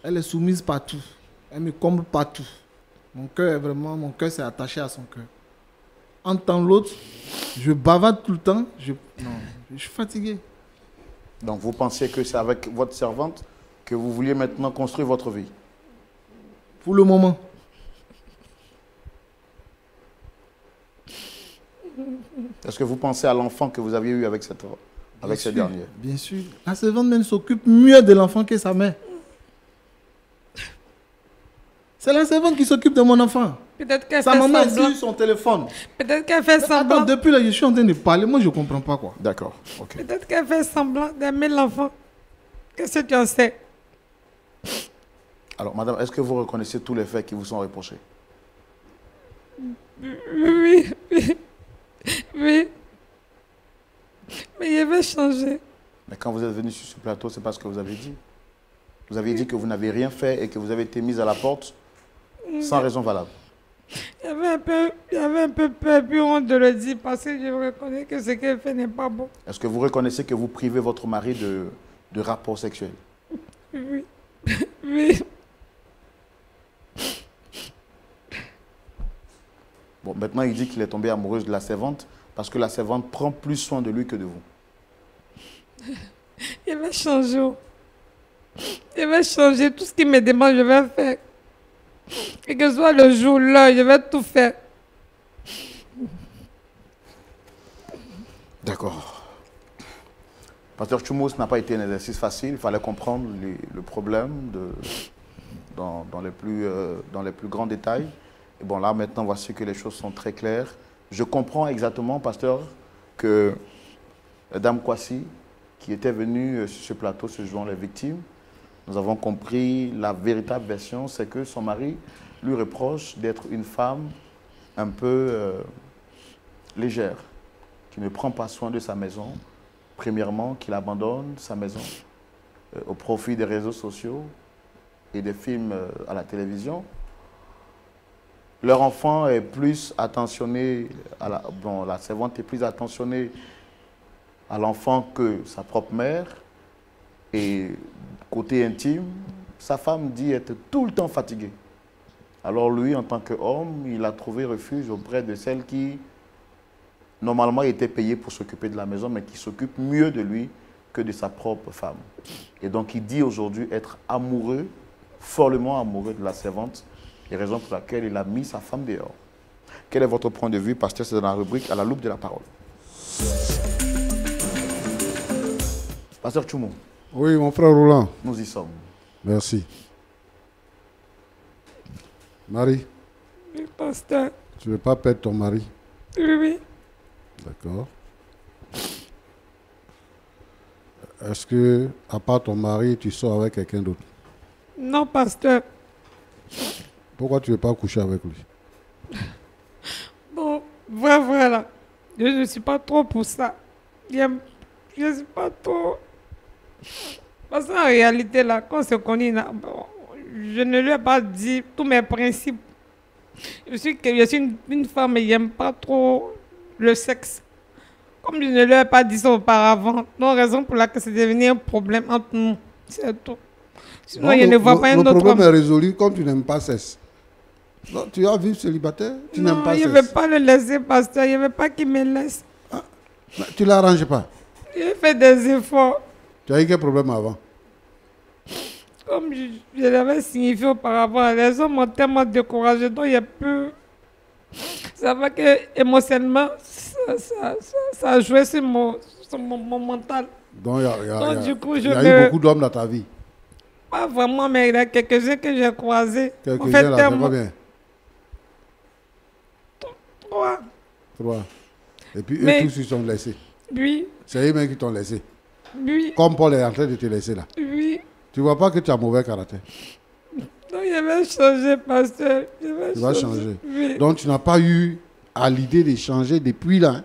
S4: Elle est soumise partout. Elle me comble partout. Mon cœur s'est attaché à son cœur. En tant l'autre, je bavarde tout le temps. Je suis fatigué.
S1: Donc vous pensez que c'est avec votre servante que vous vouliez maintenant construire votre vie?
S4: Pour le moment.
S1: Est-ce que vous pensez à l'enfant que vous aviez eu avec cette dernière?
S4: Bien sûr. La servante même s'occupe mieux de l'enfant que sa mère. C'est la servante qui s'occupe de mon enfant.
S3: Peut-être qu'elle
S4: sa
S3: fait
S4: maman
S3: semblant.
S4: est sur son téléphone.
S3: Peut-être qu'elle fait semblant.
S4: Attends, depuis là, je suis en train de parler. Moi, je ne comprends pas quoi.
S1: D'accord. Okay.
S3: Peut-être qu'elle fait semblant d'aimer l'enfant. Qu'est-ce que tu en sais?
S1: Alors, madame, est-ce que vous reconnaissez tous les faits qui vous sont reprochés?
S3: Oui. Oui. Mais il va changer.
S1: Mais quand vous êtes venu sur ce plateau, c'est pas ce que vous avez dit. Vous avez dit que vous n'avez rien fait et que vous avez été mise à la porte sans raison valable.
S3: Il y avait un peu peur, puis honte de le dire parce que je reconnais que ce qu'elle fait n'est pas bon.
S1: Est-ce que vous reconnaissez que vous privez votre mari de rapports sexuels?
S3: Oui. Oui.
S1: Bon, maintenant, il dit qu'il est tombé amoureux de la servante parce que la servante prend plus soin de lui que de vous.
S3: Il va changer. Il va changer. Tout ce qu'il me demande, je vais faire. Et que ce soit le jour, l'heure, je vais tout faire.
S1: D'accord. Pasteur Tchoumou, ce n'a pas été un exercice facile. Il fallait comprendre le problème dans les plus grands détails. Et bon, là, maintenant, voici que les choses sont très claires. Je comprends exactement, pasteur, que Dame Kwasi, qui était venue sur ce plateau ce jour, les victimes, nous avons compris la véritable version, c'est que son mari lui reproche d'être une femme un peu légère, qui ne prend pas soin de sa maison. Premièrement, qu'il abandonne sa maison au profit des réseaux sociaux et des films à la télévision. Leur enfant est plus attentionné, la servante est plus attentionnée à l'enfant que sa propre mère. Et côté intime, sa femme dit être tout le temps fatiguée. Alors lui, en tant qu'homme, il a trouvé refuge auprès de celle qui, normalement, était payée pour s'occuper de la maison, mais qui s'occupe mieux de lui que de sa propre femme. Et donc, il dit aujourd'hui être amoureux, follement amoureux de la servante, et raison pour laquelle il a mis sa femme dehors. Quel est votre point de vue, pasteur? C'est dans la rubrique « À la loupe de la parole ». Pasteur Tchoumou.
S2: Oui, mon frère Roland.
S1: Nous y sommes.
S2: Merci. Marie.
S3: Oui, pasteur.
S2: Tu ne veux pas perdre ton mari?
S3: Oui.
S2: D'accord. Est-ce que, à part ton mari, tu sors avec quelqu'un d'autre?
S3: Non, pasteur.
S2: Pourquoi tu ne veux pas coucher avec lui?
S3: Bon, voilà. Je ne suis pas trop pour ça. Je ne suis pas trop... Parce qu'en réalité, là, quand on se connaît, là, bon, je ne lui ai pas dit tous mes principes. Je suis une femme et je n'aime pas trop le sexe. Comme je ne lui ai pas dit ça auparavant, non, raison pour laquelle c'est devenu un problème entre nous. C'est tout. Sinon, je ne vois pas un autre homme.
S2: Le problème est résolu comme tu n'aimes pas sexe. Non, tu vas vivre célibataire, tu n'aimes pas sexe.
S3: Non, je ne vais pas le laisser, pasteur. Je ne veux pas qu'il me laisse.
S2: Ah, tu ne l'arranges pas?
S3: J'ai fait des efforts.
S2: Tu as eu quel problème avant?
S3: Comme je l'avais signifié auparavant, les hommes m'ont tellement découragé, donc il y a peu... Ça va que émotionnellement, ça a joué sur mon mental.
S2: Donc, il
S3: y
S2: y a eu beaucoup d'hommes dans ta vie?
S3: Pas vraiment, mais il y a quelques-uns que j'ai croisés.
S2: Quelques-uns là, c'est combien?
S3: 3.
S2: 3. Et puis eux tous, ils sont laissés?
S3: Oui.
S2: C'est eux-mêmes qui t'ont laissé?
S3: Oui.
S2: Comme Paul est en train de te laisser là?
S3: Oui.
S2: Tu ne vois pas que tu as mauvais caractère?
S3: Donc, il va changer, pasteur.
S2: Tu vas changer.
S3: Oui.
S2: Donc, tu n'as pas eu à l'idée de changer depuis là. Hein?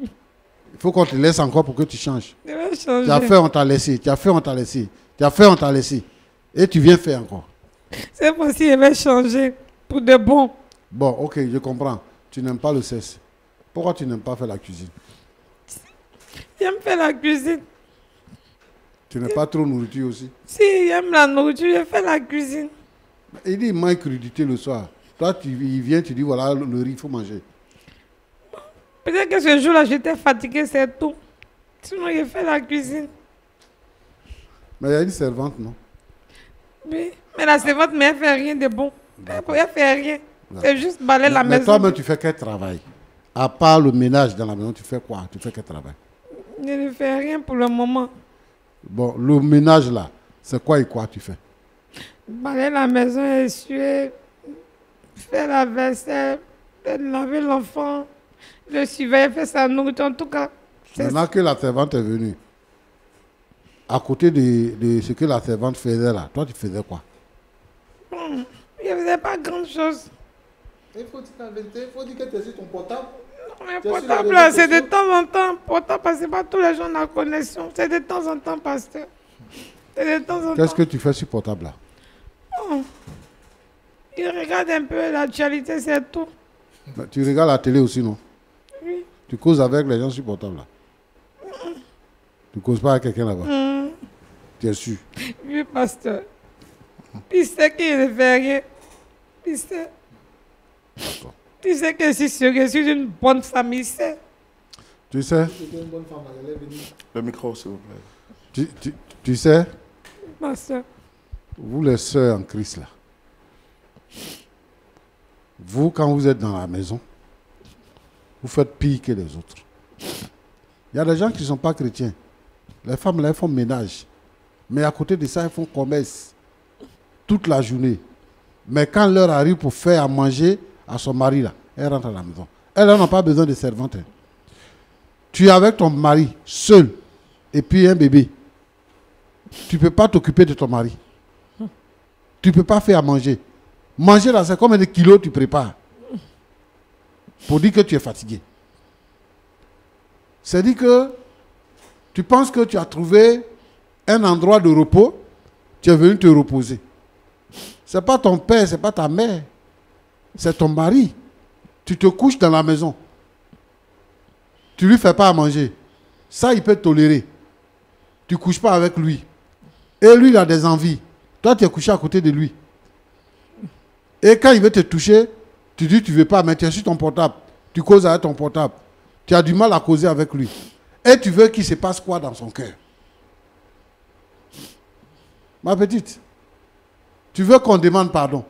S2: Il faut qu'on te laisse encore pour que tu changes.
S3: Il va changer.
S2: Tu as fait, on t'a laissé. Tu as fait, on t'a laissé. Tu as fait, on t'a laissé. Et tu viens faire encore.
S3: C'est possible, il va changer pour de bon.
S2: Bon, ok, je comprends. Tu n'aimes pas le sexe. Pourquoi tu n'aimes pas faire la cuisine?
S3: J'aime faire la cuisine.
S2: Tu n'aimes pas trop nourriture aussi?
S3: Si, j'aime la nourriture, je fais la cuisine.
S2: Il dit, il manque crudité le soir. Toi, il vient, tu dis, voilà, le riz, il faut manger.
S3: Peut-être que ce jour-là, j'étais fatiguée, c'est tout. Sinon, je fais la cuisine.
S2: Mais il y a une servante, non?
S3: Oui, mais la servante, mais elle ne fait rien de bon. Elle ne fait rien. C'est juste balayer la maison.
S2: Mais toi-même, tu fais quel travail? À part le ménage dans la maison, tu fais quoi? Tu fais quel travail?
S3: Je ne fais rien pour le moment.
S2: Bon, le ménage là, c'est quoi et quoi tu fais?
S3: Balayer la maison, essuyer, faire la vaisselle, laver l'enfant, le surveiller, faire sa nourriture. En tout cas,
S2: maintenant que la servante est venue, à côté de ce que la servante faisait là, toi tu faisais quoi?
S3: je ne faisais pas grand chose.
S2: Il faut dire la vérité, il faut dire que tu es sur ton portable.
S3: Non, mais portable, là, c'est de temps en temps. Portable, parce que pas tous les gens ont la connexion. C'est de temps en temps, pasteur. C'est de temps en temps.
S2: Qu'est-ce que tu fais sur portable là?
S3: Oh. Il regarde un peu l'actualité, c'est tout.
S2: Mais tu regardes la télé aussi, non?
S3: Oui.
S2: Tu causes avec les gens sur portable là? Tu causes pas avec quelqu'un là-bas? Tu es sûr?
S3: Oui, pasteur. Il sait qu'il ne fait rien. Il sait.
S2: D'accord.
S3: Tu sais que si je suis une bonne famille, c'est.
S2: Tu sais?
S1: Le micro, s'il vous plaît.
S2: Tu sais?
S3: Pasteur.
S2: Vous les sœurs en Christ là, vous quand vous êtes dans la maison, vous faites pire que les autres. Il y a des gens qui ne sont pas chrétiens. Les femmes là, elles font ménage. Mais à côté de ça, elles font commerce toute la journée. Mais quand l'heure arrive pour faire à manger à son mari là, elle rentre à la maison. Elle n'a pas besoin de servante. Tu es avec ton mari seul et puis un bébé. Tu ne peux pas t'occuper de ton mari. Tu ne peux pas faire à manger. Manger là, c'est combien de kilos tu prépares pour dire que tu es fatigué. C'est-à-dire que tu penses que tu as trouvé un endroit de repos, tu es venu te reposer. Ce n'est pas ton père, ce n'est pas ta mère, c'est ton mari. Tu te couches dans la maison. Tu ne lui fais pas à manger. Ça, il peut tolérer. Tu ne couches pas avec lui. Et lui, il a des envies. Toi, tu es couché à côté de lui. Et quand il veut te toucher, tu dis tu ne veux pas, mais tu es sur ton portable. Tu causes avec ton portable. Tu as du mal à causer avec lui. Et tu veux qu'il se passe quoi dans son cœur? Ma petite, tu veux qu'on demande pardon.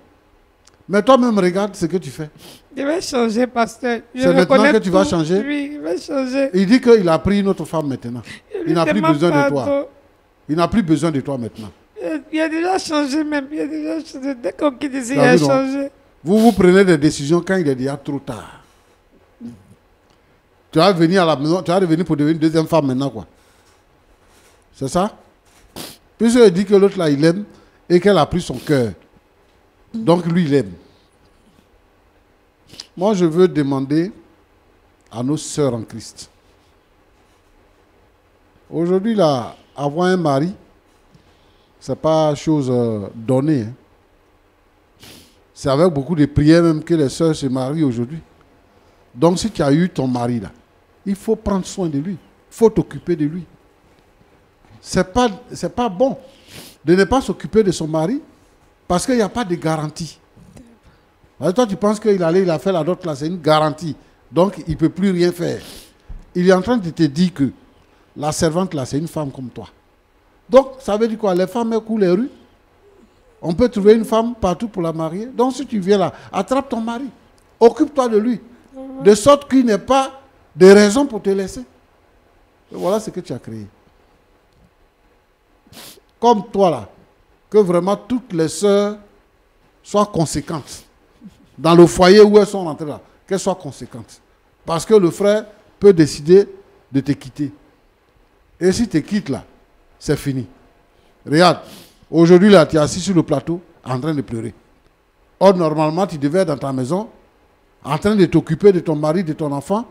S2: Mais toi-même, regarde ce que tu fais.
S3: Je vais changer, pasteur.
S2: C'est maintenant que tu vas changer?
S3: Oui, je vais changer.
S2: Il dit qu'il a pris une autre femme maintenant. Il n'a plus besoin de toi. Il n'a plus besoin de toi maintenant.
S3: Il a déjà changé même. Il a déjà changé. Dès qu'on quitte ici, il a changé.
S2: Vous prenez des décisions quand il est déjà trop tard. Tu vas venir à la maison, tu vas revenir pour devenir une deuxième femme maintenant, quoi. C'est ça? Puisqu'il dit que l'autre là, il aime et qu'elle a pris son cœur. Donc lui, il aime. Moi, je veux demander à nos sœurs en Christ. Aujourd'hui, là, avoir un mari, ce n'est pas chose donnée. Hein. C'est avec beaucoup de prières même que les sœurs se marient aujourd'hui. Donc, si tu as eu ton mari là, il faut prendre soin de lui. Il faut t'occuper de lui. C'est pas bon de ne pas s'occuper de son mari parce qu'il n'y a pas de garantie. Alors, toi, tu penses qu'il a fait la dot là, c'est une garantie. Donc, il ne peut plus rien faire. Il est en train de te dire que la servante là, c'est une femme comme toi. Donc, ça veut dire quoi? Les femmes, elles courent les rues. On peut trouver une femme partout pour la marier. Donc, si tu viens là, attrape ton mari. Occupe-toi de lui. De sorte qu'il n'ait pas de raison pour te laisser. Et voilà ce que tu as créé. Comme toi là, que vraiment toutes les sœurs soient conséquentes. Dans le foyer où elles sont rentrées là, qu'elles soient conséquentes. Parce que le frère peut décider de te quitter. Et si tu te quittes là, c'est fini. Regarde, aujourd'hui là, tu es assis sur le plateau en train de pleurer. Or, normalement, tu devais être dans ta maison en train de t'occuper de ton mari, de ton enfant,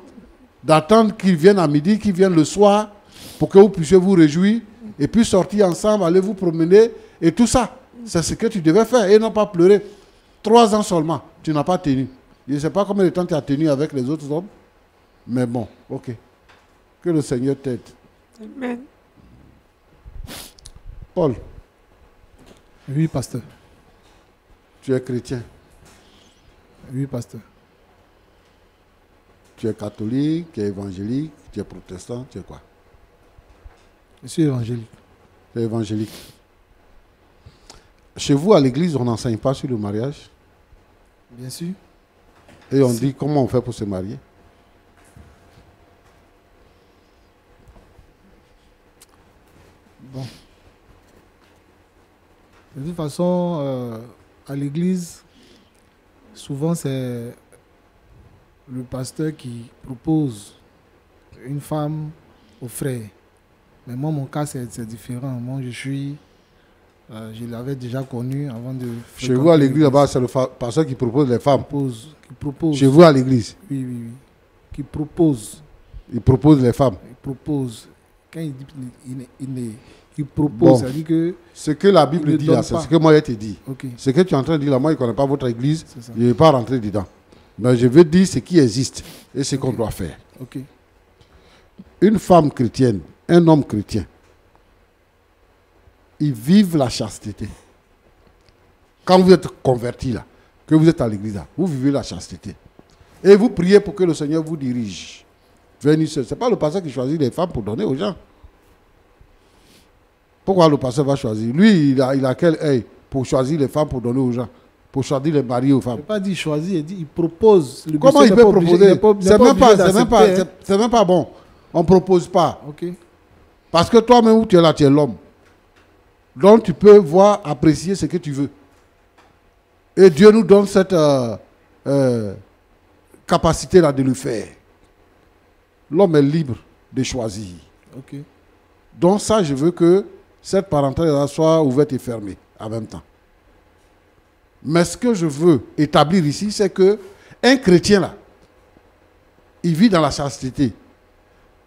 S2: d'attendre qu'il vienne à midi, qu'il vienne le soir, pour que vous puissiez vous réjouir, et puis sortir ensemble, aller vous promener, et tout ça. C'est ce que tu devais faire, et non pas pleurer. 3 ans seulement, tu n'as pas tenu. Je ne sais pas combien de temps tu as tenu avec les autres hommes, mais bon, ok. Que le Seigneur t'aide.
S3: Amen.
S2: Paul,
S4: Oui, pasteur.
S2: tu es chrétien,
S4: Oui, pasteur.
S2: tu es catholique, tu es évangélique, tu es protestant, tu es quoi?
S4: Je suis évangélique.
S2: Tu es évangélique. Chez vous, à l'église, on n'enseigne pas sur le mariage.
S4: Bien sûr.
S2: Et on dit comment on fait pour se marier.
S4: Bon. De toute façon, à l'église, souvent c'est le pasteur qui propose une femme au frère. Mais moi, mon cas, c'est différent. Moi, je l'avais déjà connu avant de...
S2: Chez vous, à l'église, là-bas, c'est le pasteur qui propose les femmes.
S4: Qui propose.
S2: Chez vous, à l'église,
S4: Oui, oui, oui. Qui propose.
S2: il propose les femmes.
S4: Il propose. Quand il dit il propose,
S2: Bon.
S4: ça dit que...
S2: Ce que la
S4: Il
S2: Bible
S4: ne
S2: dit
S4: donne
S2: là, c'est
S4: pas.
S2: ce que moi, je te dis.
S4: Ok,
S2: Ce que tu es en train de dire là, moi, je ne connais pas votre église.
S4: c'est ça.
S2: Je ne vais pas rentrer dedans. Mais je veux dire ce qui existe et ce qu'on doit faire.
S4: Ok.
S2: Une femme chrétienne, un homme chrétien, ils vivent la chasteté. Quand vous êtes converti là, que vous êtes à l'église là, vous vivez la chasteté. Et vous priez pour que le Seigneur vous dirige. Venez seul. Ce n'est pas le pasteur qui choisit les femmes pour donner aux gens. Pourquoi le pasteur va choisir? Lui, il a quel œil pour choisir les femmes pour donner aux gens? Pour choisir les maris aux
S4: Il
S2: femmes?
S4: ne pas dire choisir, il dit il propose. Le
S2: Comment
S4: monsieur
S2: il
S4: n'est
S2: peut
S4: pas obligé-
S2: proposer?
S4: il n'est pas- il n'est
S2: C'est
S4: pas
S2: même pas,
S4: obligé
S2: c'est même pas,
S4: d'accepter, hein.
S2: c'est même pas bon. On ne propose pas.
S4: Ok.
S2: Parce que toi-même où tu es là, tu es l'homme. Donc tu peux voir, apprécier ce que tu veux. Et Dieu nous donne cette capacité-là de le faire. L'homme est libre de choisir.
S4: Ok.
S2: Donc ça, je veux que cette parenthèse-là soit ouverte et fermée en même temps. Mais ce que je veux établir ici, c'est que un chrétien là, il vit dans la chasteté.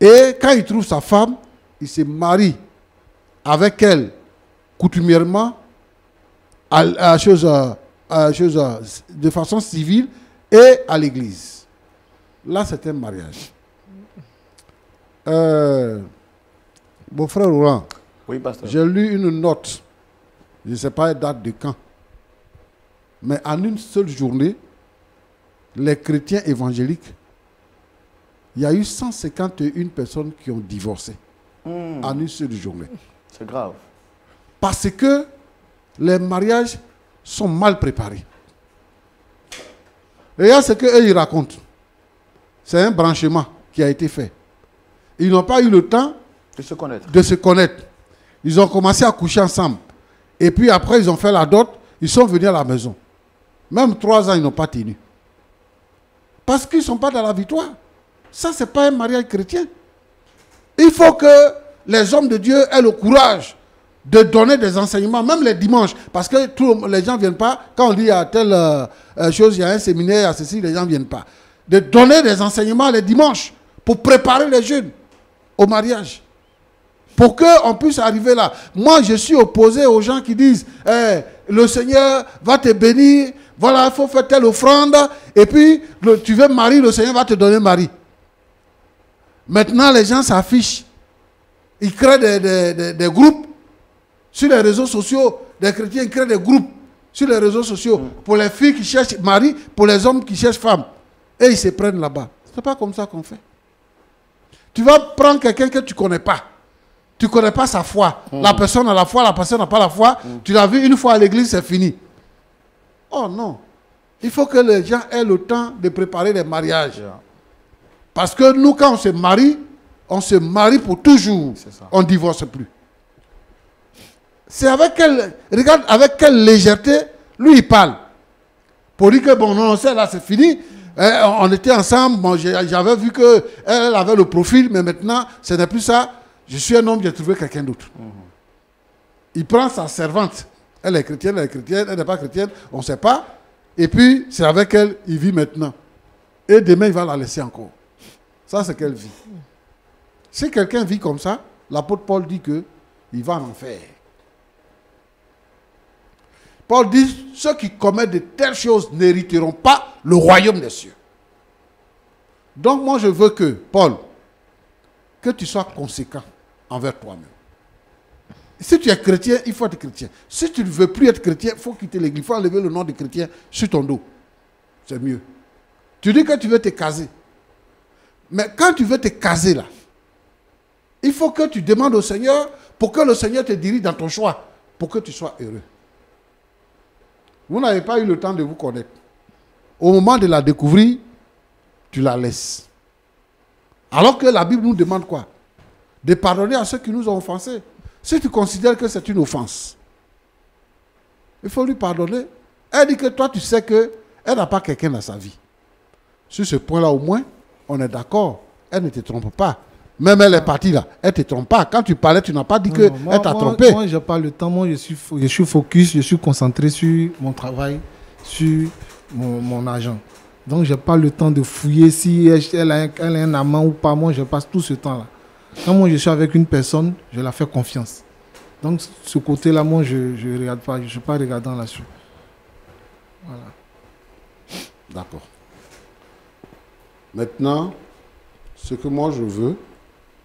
S2: Et quand il trouve sa femme, il se marie avec elle coutumièrement de façon civile et à l'église. Là, c'est un mariage. Mon frère Laurent,
S1: Oui, pasteur.
S2: j'ai lu une note, je ne sais pas elle date de quand, mais en une seule journée, les chrétiens évangéliques, il y a eu 151 personnes qui ont divorcé en une seule journée.
S1: C'est grave.
S2: Parce que les mariages sont mal préparés. Regarde ce qu'eux ils racontent. C'est un branchement qui a été fait. Ils n'ont pas eu le temps
S1: De se connaître.
S2: de se connaître. Ils ont commencé à coucher ensemble. Et puis après, ils ont fait la dot. Ils sont venus à la maison. Même 3 ans, ils n'ont pas tenu. Parce qu'ils ne sont pas dans la victoire. Ça, ce n'est pas un mariage chrétien. Il faut que les hommes de Dieu aient le courage de donner des enseignements, même les dimanches. Parce que les gens ne viennent pas. Quand on dit à telle chose, il y a un séminaire, il y a ceci, les gens ne viennent pas. De donner des enseignements les dimanches pour préparer les jeunes au mariage. Pour qu'on puisse arriver là. Moi, je suis opposé aux gens qui disent le Seigneur va te bénir, voilà, il faut faire telle offrande, et puis tu veux marier, le Seigneur va te donner mari. Maintenant, les gens s'affichent. Ils créent des groupes sur les réseaux sociaux. Des chrétiens créent des groupes sur les réseaux sociaux pour les filles qui cherchent mari, pour les hommes qui cherchent femme. Et ils se prennent là-bas. Ce n'est pas comme ça qu'on fait. Tu vas prendre quelqu'un que tu ne connais pas. Tu ne connais pas sa foi. La personne a la foi, la personne n'a pas la foi. Tu l'as vu une fois à l'église, c'est fini. Oh non. Il faut que les gens aient le temps de préparer les mariages.
S1: Yeah.
S2: Parce que nous, quand on se marie pour toujours.
S1: C'est ça.
S2: On ne divorce plus. C'est avec regarde avec quelle légèreté, lui, il parle. Pour dire que, bon, non, c'est là, c'est fini. On était ensemble, bon, j'avais vu qu'elle avait le profil, mais maintenant, ce n'est plus ça. Je suis un homme, j'ai trouvé quelqu'un d'autre. Il prend sa servante. Elle est chrétienne, elle n'est pas chrétienne, on ne sait pas. Et puis, c'est avec elle, il vit maintenant. Et demain, il va la laisser encore. Ça, c'est qu'elle vit. Si quelqu'un vit comme ça, l'apôtre Paul dit qu'il va en enfer. Paul dit, ceux qui commettent de telles choses n'hériteront pas le royaume des cieux. Donc moi je veux que, Paul, que tu sois conséquent envers toi-même. Si tu es chrétien, il faut être chrétien. Si tu ne veux plus être chrétien, il faut quitter l'église. Il faut enlever le nom de chrétien sur ton dos. C'est mieux. Tu dis que tu veux te caser. Mais quand tu veux te caser là, il faut que tu demandes au Seigneur pour que le Seigneur te dirige dans ton choix, pour que tu sois heureux. Vous n'avez pas eu le temps de vous connaître. Au moment de la découvrir, tu la laisses. Alors que la Bible nous demande quoi? De pardonner à ceux qui nous ont offensés. Si tu considères que c'est une offense, il faut lui pardonner. Elle dit que toi, tu sais qu'elle n'a pas quelqu'un dans sa vie. Sur ce point-là, au moins, on est d'accord. Elle ne te trompe pas. Même elle est partie là. Elle ne te trompe pas. Quand tu parlais, tu n'as pas dit qu'elle t'a trompé.
S4: Moi, je n'ai pas le temps. Moi, je suis focus, je suis concentré sur mon travail, sur mon argent. Donc, je n'ai pas le temps de fouiller si elle a un amant ou pas. Moi, je passe tout ce temps-là. Quand moi, je suis avec une personne, je la fais confiance. Donc, ce côté-là, moi, je ne regarde pas. Je ne suis pas regardant là-dessus. Voilà.
S2: D'accord. Maintenant, ce que moi je veux,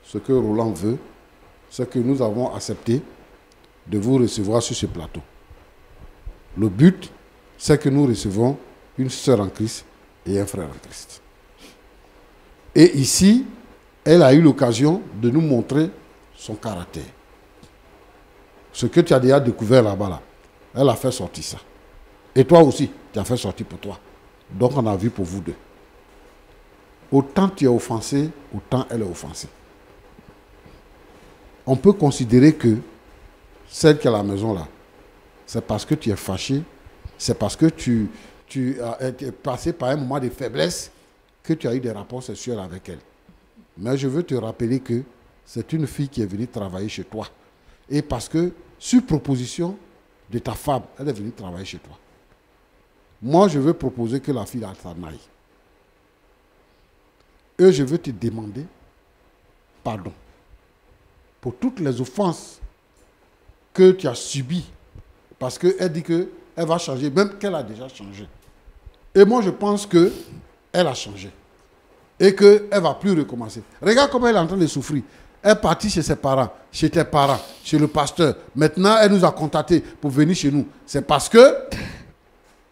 S2: ce que Roland veut, c'est que nous avons accepté de vous recevoir sur ce plateau. Le but, c'est que nous recevons une sœur en Christ et un frère en Christ. Et ici, elle a eu l'occasion de nous montrer son caractère. Ce que tu as déjà découvert là-bas, là, elle a fait sortir ça. Et toi aussi, tu as fait sortir pour toi. Donc on a vu pour vous deux. Autant tu es offensé, autant elle est offensée. On peut considérer que celle qui est à la maison là, c'est parce que tu es fâché, c'est parce que tu es passé par un moment de faiblesse que tu as eu des rapports sexuels avec elle. Mais je veux te rappeler que c'est une fille qui est venue travailler chez toi. Et parce que, sur proposition de ta femme, elle est venue travailler chez toi. Moi, je veux proposer que la fille s'en aille. Et je veux te demander pardon pour toutes les offenses que tu as subies. Parce qu'elle dit qu'elle va changer, même qu'elle a déjà changé. Et moi, je pense qu'elle a changé. Et qu'elle ne va plus recommencer. Regarde comment elle est en train de souffrir. Elle est partie chez ses parents, chez tes parents, chez le pasteur. Maintenant, elle nous a contactés pour venir chez nous. C'est parce que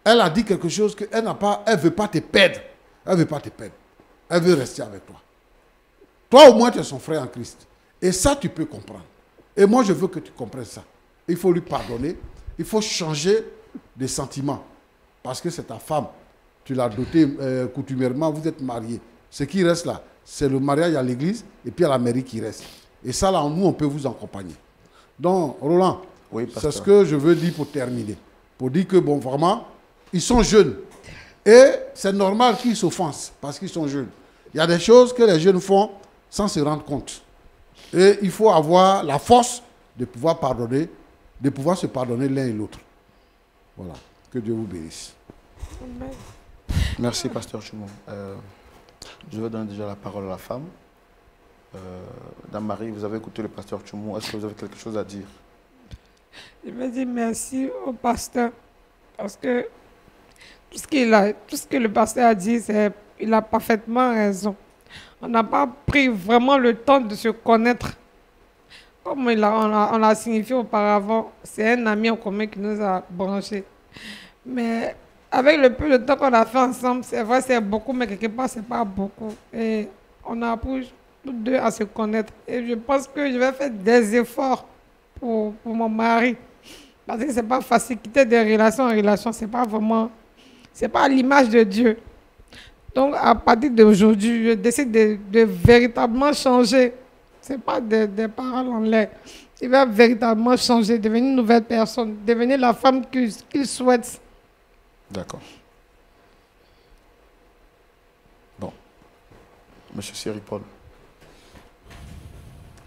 S2: elle a dit quelque chose qu'elle n'a pas, elle ne veut pas te perdre. Elle ne veut pas te perdre. Elle veut rester avec toi. Toi, au moins, tu es son frère en Christ. Et ça, tu peux comprendre. Et moi, je veux que tu comprennes ça. Il faut lui pardonner. Il faut changer de sentiments. Parce que c'est ta femme. Tu l'as dotée coutumièrement, vous êtes mariés. Ce qui reste là, c'est le mariage à l'église et puis à la mairie qui reste. Et ça, là, nous, on peut vous accompagner. Donc, Roland, oui, c'est ce que je veux dire pour terminer. Pour dire que, bon, vraiment, ils sont jeunes. Et c'est normal qu'ils s'offensent parce qu'ils sont jeunes. Il y a des choses que les jeunes font sans se rendre compte. Et il faut avoir la force de pouvoir pardonner, de pouvoir se pardonner l'un et l'autre. Voilà. Que Dieu vous bénisse.
S1: Merci, Pasteur Chumou. Je vais donner déjà la parole à la femme. Dame Marie, vous avez écouté le Pasteur Chumou. Est-ce que vous avez quelque chose à dire?
S3: Je veux dire merci au pasteur. Parce que tout ce que le pasteur a dit, il a parfaitement raison. On n'a pas pris vraiment le temps de se connaître. Comme on l'a signifié auparavant, c'est un ami en commun qui nous a branchés. Mais avec le peu de temps qu'on a fait ensemble, c'est vrai, c'est beaucoup, mais quelque part, c'est pas beaucoup. Et on a appris tous deux à se connaître. Et je pense que je vais faire des efforts pour mon mari. Parce que c'est pas facile. Quitter des relations en relation, c'est pas vraiment... C'est pas l'image de Dieu. Donc, à partir d'aujourd'hui, je décide de véritablement changer. Ce n'est pas des paroles en l'air. Il va véritablement changer, devenir une nouvelle personne, devenir la femme qu'il souhaite.
S1: D'accord. Bon. Monsieur Cyril Paul,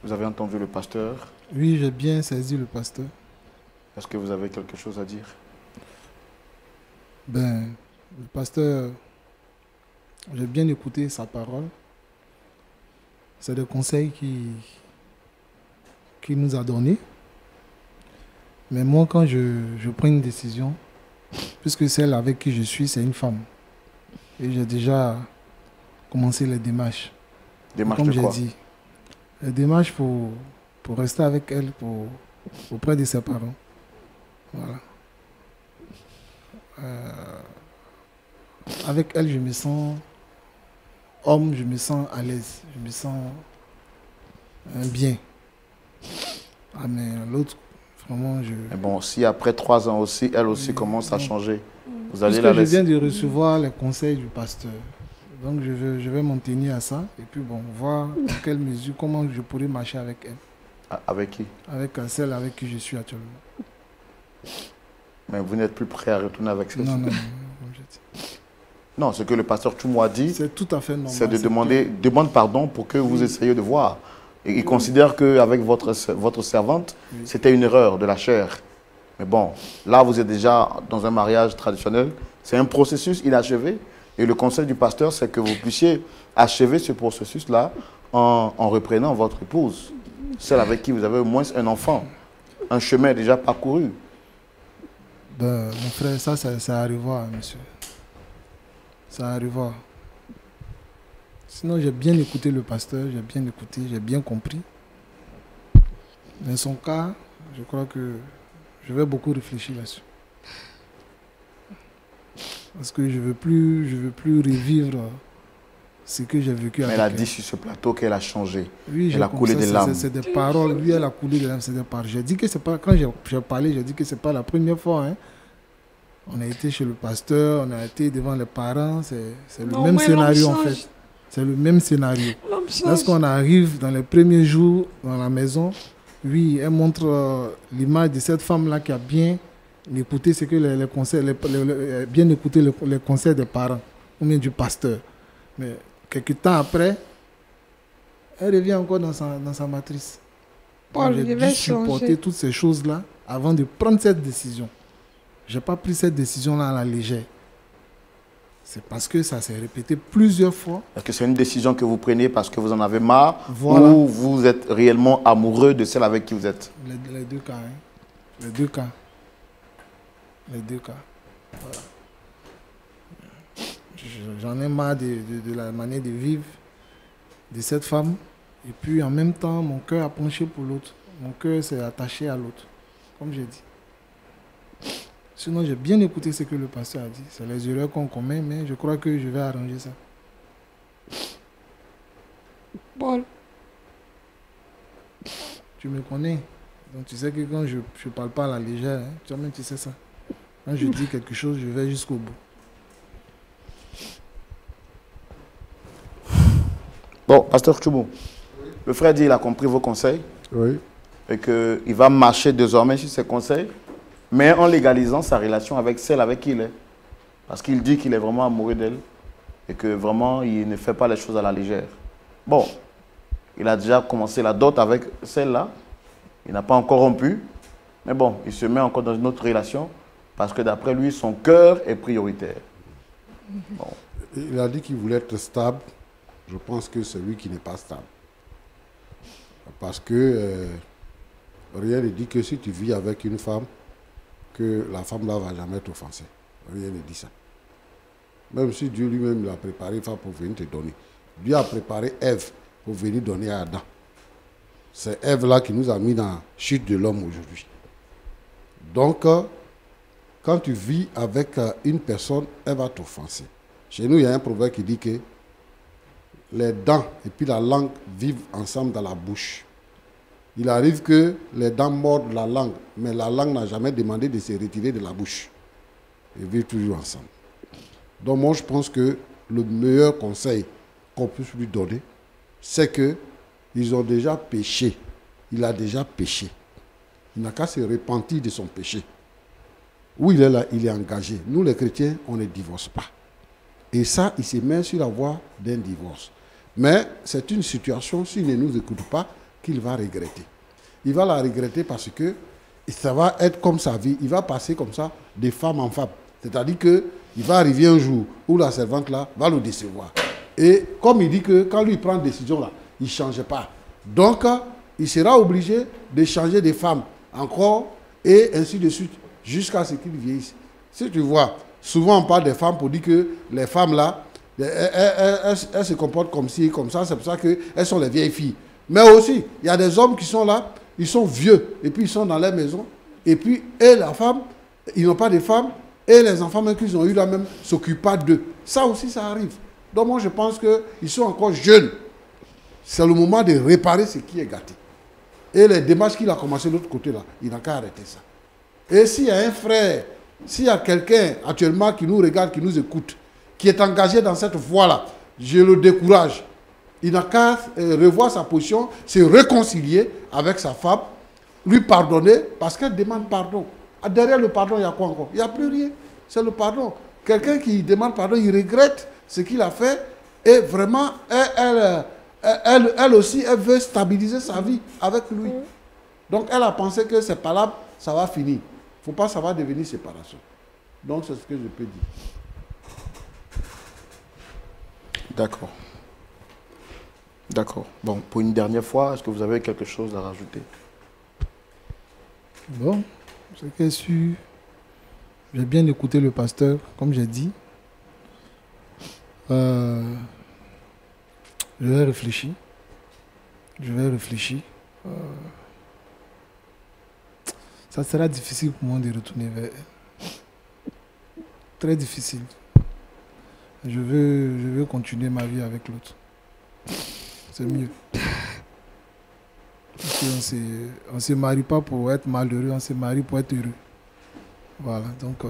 S1: vous avez entendu le pasteur?
S4: Oui, j'ai bien saisi le pasteur.
S1: Est-ce que vous avez quelque chose à dire?
S4: Ben, le pasteur, j'ai bien écouté sa parole. C'est des conseils qu'il nous a donnés. Mais moi, quand je prends une décision, puisque celle avec qui je suis, c'est une femme. Et j'ai déjà commencé les démarches.
S1: Démarche
S4: Comme
S1: de
S4: j'ai
S1: quoi?
S4: dit, les démarches pour rester avec elle auprès de ses parents. Voilà. Avec elle, je me sens homme, je me sens à l'aise, je me sens bien. Ah, mais l'autre, vraiment,
S1: Mais bon, si après 3 ans aussi, elle aussi commence à changer, vous allez
S4: puisque
S1: la
S4: je
S1: laisser.
S4: viens de recevoir les conseils du pasteur. Donc je vais m'en tenir à ça et puis bon, voir dans quelle mesure, comment je pourrais marcher avec elle.
S1: Avec qui?
S4: Avec celle avec qui je suis actuellement.
S1: Mais vous n'êtes plus prêt à retourner avec celle-ci?
S4: Non, comme je dis.
S1: Non, ce que le pasteur Choumo a dit,
S4: C'est tout à fait normal.
S1: c'est de demande pardon pour que vous essayiez de voir. Et il considère qu'avec votre servante, c'était une erreur de la chair. Mais bon, là, vous êtes déjà dans un mariage traditionnel. C'est un processus inachevé. Et le conseil du pasteur, c'est que vous puissiez achever ce processus-là en reprenant votre épouse, celle avec qui vous avez au moins un enfant. Un chemin déjà parcouru.
S4: Ben, mon frère, ça arrivera, monsieur. Ça arrivera. Sinon, j'ai bien écouté le pasteur, j'ai bien écouté, j'ai bien compris. Dans son cas, je crois que je vais beaucoup réfléchir là-dessus. Parce que je veux plus revivre ce que j'ai vécu
S1: Mais
S4: avec
S1: elle a
S4: elle.
S1: dit sur ce plateau qu'elle a changé.
S4: Oui,
S1: Elle a coulé des larmes.
S4: C'est des paroles. Lui, elle a coulé des larmes, c'est des paroles. J'ai dit que c'est pas, quand j'ai parlé, j'ai dit que c'est pas la première fois. Hein. On a été chez le pasteur, on a été devant les parents. C'est le même scénario en fait. C'est le même scénario. Lorsqu'on arrive dans les premiers jours dans la maison, oui, elle montre l'image de cette femme-là qui a bien écouté ce que les conseils, bien écouté les conseils des parents ou bien du pasteur. Mais quelques temps après, elle revient encore dans sa matrice.
S3: Paul,
S4: J'ai
S3: je vais
S4: dû supporter
S3: changer.
S4: toutes ces choses-là avant de prendre cette décision. Je n'ai pas pris cette décision-là à la légère. C'est parce que ça s'est répété plusieurs fois.
S1: Est-ce que c'est une décision que vous prenez parce que vous en avez marre
S4: Voilà.
S1: ou vous êtes réellement amoureux de celle avec qui vous êtes?
S4: Les deux cas. Hein. Les deux cas. Les deux cas. Voilà. J'en ai marre de la manière de vivre de cette femme. Et puis en même temps, mon cœur a penché pour l'autre. Mon cœur s'est attaché à l'autre. Comme j'ai dit. Sinon, j'ai bien écouté ce que le pasteur a dit. C'est les erreurs qu'on commet, mais je crois que je vais arranger ça.
S3: Paul,
S4: Tu me connais. Donc tu sais que quand je ne parle pas à la légère, hein, toi-même tu sais ça. Quand je dis quelque chose, je vais jusqu'au bout.
S1: Bon, pasteur Choumo, le frère dit qu'il a compris vos conseils
S2: Oui.
S1: et qu'il va marcher désormais sur ses conseils, mais en légalisant sa relation avec celle avec qui il est. Parce qu'il dit qu'il est vraiment amoureux d'elle et que vraiment il ne fait pas les choses à la légère. Bon, il a déjà commencé la dot avec celle-là. Il n'a pas encore rompu. Mais bon, il se met encore dans une autre relation parce que d'après lui, son cœur est prioritaire. Bon.
S2: Il a dit qu'il voulait être stable. Je pense que c'est lui qui n'est pas stable. Parce que rien ne dit que si tu vis avec une femme, que la femme là ne va jamais t'offenser. Rien ne dit ça. Même si Dieu lui-même l'a préparé une femme pour venir te donner. Dieu a préparé Ève pour venir donner à Adam. C'est Ève là qui nous a mis dans la chute de l'homme aujourd'hui. Donc, quand tu vis avec une personne, elle va t'offenser. Chez nous, il y a un proverbe qui dit que les dents et puis la langue vivent ensemble dans la bouche. Il arrive que les dents mordent la langue, mais la langue n'a jamais demandé de se retirer de la bouche. Ils vivent toujours ensemble. Donc moi, je pense que le meilleur conseil qu'on puisse lui donner, c'est qu'ils ont déjà péché. Il a déjà péché. Il n'a qu'à se repentir de son péché. Où il est là, il est engagé. Nous, les chrétiens, on ne divorce pas. Et ça, il se met sur la voie d'un divorce. Mais c'est une situation, s'il ne nous écoute pas, qu'il va regretter. Il va la regretter parce que ça va être comme sa vie. Il va passer comme ça de femme en femme. C'est-à-dire qu'il va arriver un jour où la servante là va le décevoir. Et comme il dit que quand lui prend une décision là, il ne change pas. Donc, il sera obligé de changer de femme encore et ainsi de suite, jusqu'à ce qu'ils vieillissent. Si tu vois, souvent on parle des femmes pour dire que les femmes là, elles se comportent comme ci, comme ça, c'est pour ça qu'elles sont les vieilles filles. Mais aussi, il y a des hommes qui sont là, ils sont vieux, et puis ils sont dans leur maison, et puis, et la femme, ils n'ont pas de femmes, et les enfants même qu'ils ont eu là même, ne s'occupent pas d'eux. Ça aussi, ça arrive. Donc moi, je pense qu'ils sont encore jeunes. C'est le moment de réparer ce qui est gâté. Et les démarches qu'il a commencé de l'autre côté là, il n'a qu'à arrêter ça. Et s'il y a un frère, s'il y a quelqu'un actuellement qui nous regarde, qui nous écoute, qui est engagé dans cette voie-là, je le décourage. Il n'a qu'à revoir sa position, se réconcilier avec sa femme, lui pardonner, parce qu'elle demande pardon. Derrière le pardon, il y a quoi encore? Il n'y a plus rien. C'est le pardon. Quelqu'un qui demande pardon, il regrette ce qu'il a fait, et vraiment, elle aussi, elle veut stabiliser sa vie avec lui. Donc, elle a pensé que c'est pas là, ça va finir. Il ne faut pas, ça va devenir séparation. Donc, c'est ce que je peux dire.
S1: D'accord. D'accord. Bon, pour une dernière fois, est-ce que vous avez quelque chose à rajouter?
S4: Bon, ce que j'ai bien écouté le pasteur, comme j'ai dit. Je vais réfléchir. Ça sera difficile pour moi de retourner vers elle. Très difficile. Je veux continuer ma vie avec l'autre. C'est mieux. On ne se marie pas pour être malheureux, on se marie pour être heureux. Voilà, donc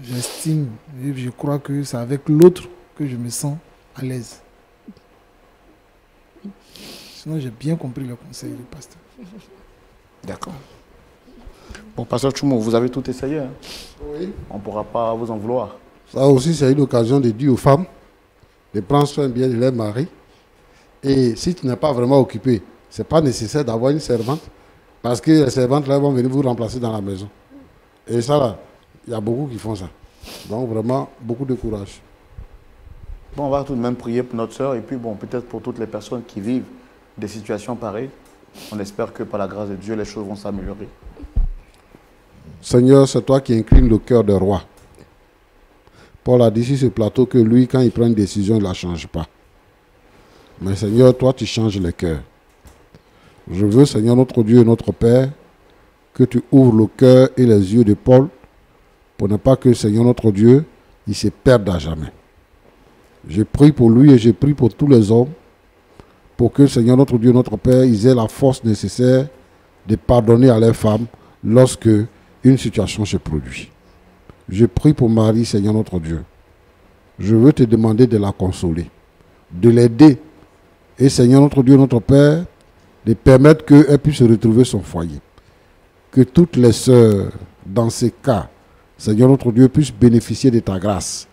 S4: j'estime et je crois que c'est avec l'autre que je me sens à l'aise. Sinon, j'ai bien compris le conseil du pasteur.
S1: D'accord. Bon, pasteur Tchoumo, vous avez tout essayé. Hein?
S2: Oui.
S1: On ne pourra pas vous en vouloir.
S2: Ça aussi, c'est une occasion de dire aux femmes de prendre soin bien de leur mari. Et si tu n'es pas vraiment occupé, ce n'est pas nécessaire d'avoir une servante, parce que les servantes là vont venir vous remplacer dans la maison. Et ça, là, il y a beaucoup qui font ça. Donc vraiment, beaucoup de courage.
S1: Bon, on va tout de même prier pour notre sœur et puis bon, peut-être pour toutes les personnes qui vivent des situations pareilles. On espère que par la grâce de Dieu, les choses vont s'améliorer.
S2: Seigneur, c'est toi qui inclines le cœur des rois. Paul a dit sur ce plateau que lui, quand il prend une décision, il ne la change pas. Mais Seigneur, toi, tu changes les cœurs. Je veux, Seigneur, notre Dieu et notre Père, que tu ouvres le cœur et les yeux de Paul pour ne pas que, Seigneur, notre Dieu, il se perde à jamais. Je prie pour lui et je prie pour tous les hommes pour que, Seigneur, notre Dieu, notre Père, ils aient la force nécessaire de pardonner à leurs femmes lorsque une situation se produit. Je prie pour Marie, Seigneur, notre Dieu. Je veux te demander de la consoler, de l'aider et, Seigneur, notre Dieu, notre Père, de permettre qu'elle puisse retrouver son foyer. Que toutes les sœurs, dans ces cas, Seigneur, notre Dieu, puissent bénéficier de ta grâce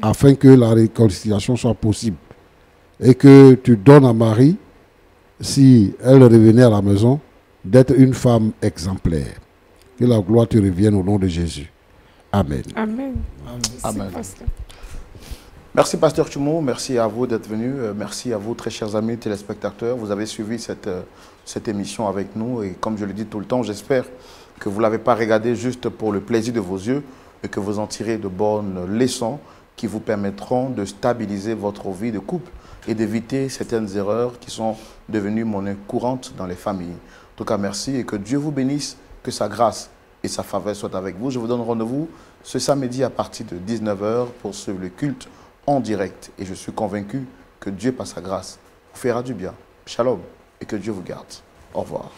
S2: afin que la réconciliation soit possible. Et que tu donnes à Marie, si elle revenait à la maison, d'être une femme exemplaire. Que la gloire te revienne au nom de Jésus. Amen.
S3: Amen.
S1: Amen. Merci Pasteur Tchoumo, merci à vous d'être venu, merci à vous très chers amis téléspectateurs. Vous avez suivi cette émission avec nous et comme je le dis tout le temps, j'espère que vous ne l'avez pas regardé juste pour le plaisir de vos yeux et que vous en tirez de bonnes leçons qui vous permettront de stabiliser votre vie de couple et d'éviter certaines erreurs qui sont devenues monnaie courante dans les familles. En tout cas, merci et que Dieu vous bénisse, que sa grâce et sa faveur soient avec vous. Je vous donne rendez-vous ce samedi à partir de 19 h pour suivre le culte en direct. Et je suis convaincu que Dieu, par sa grâce, vous fera du bien. Shalom et que Dieu vous garde. Au revoir.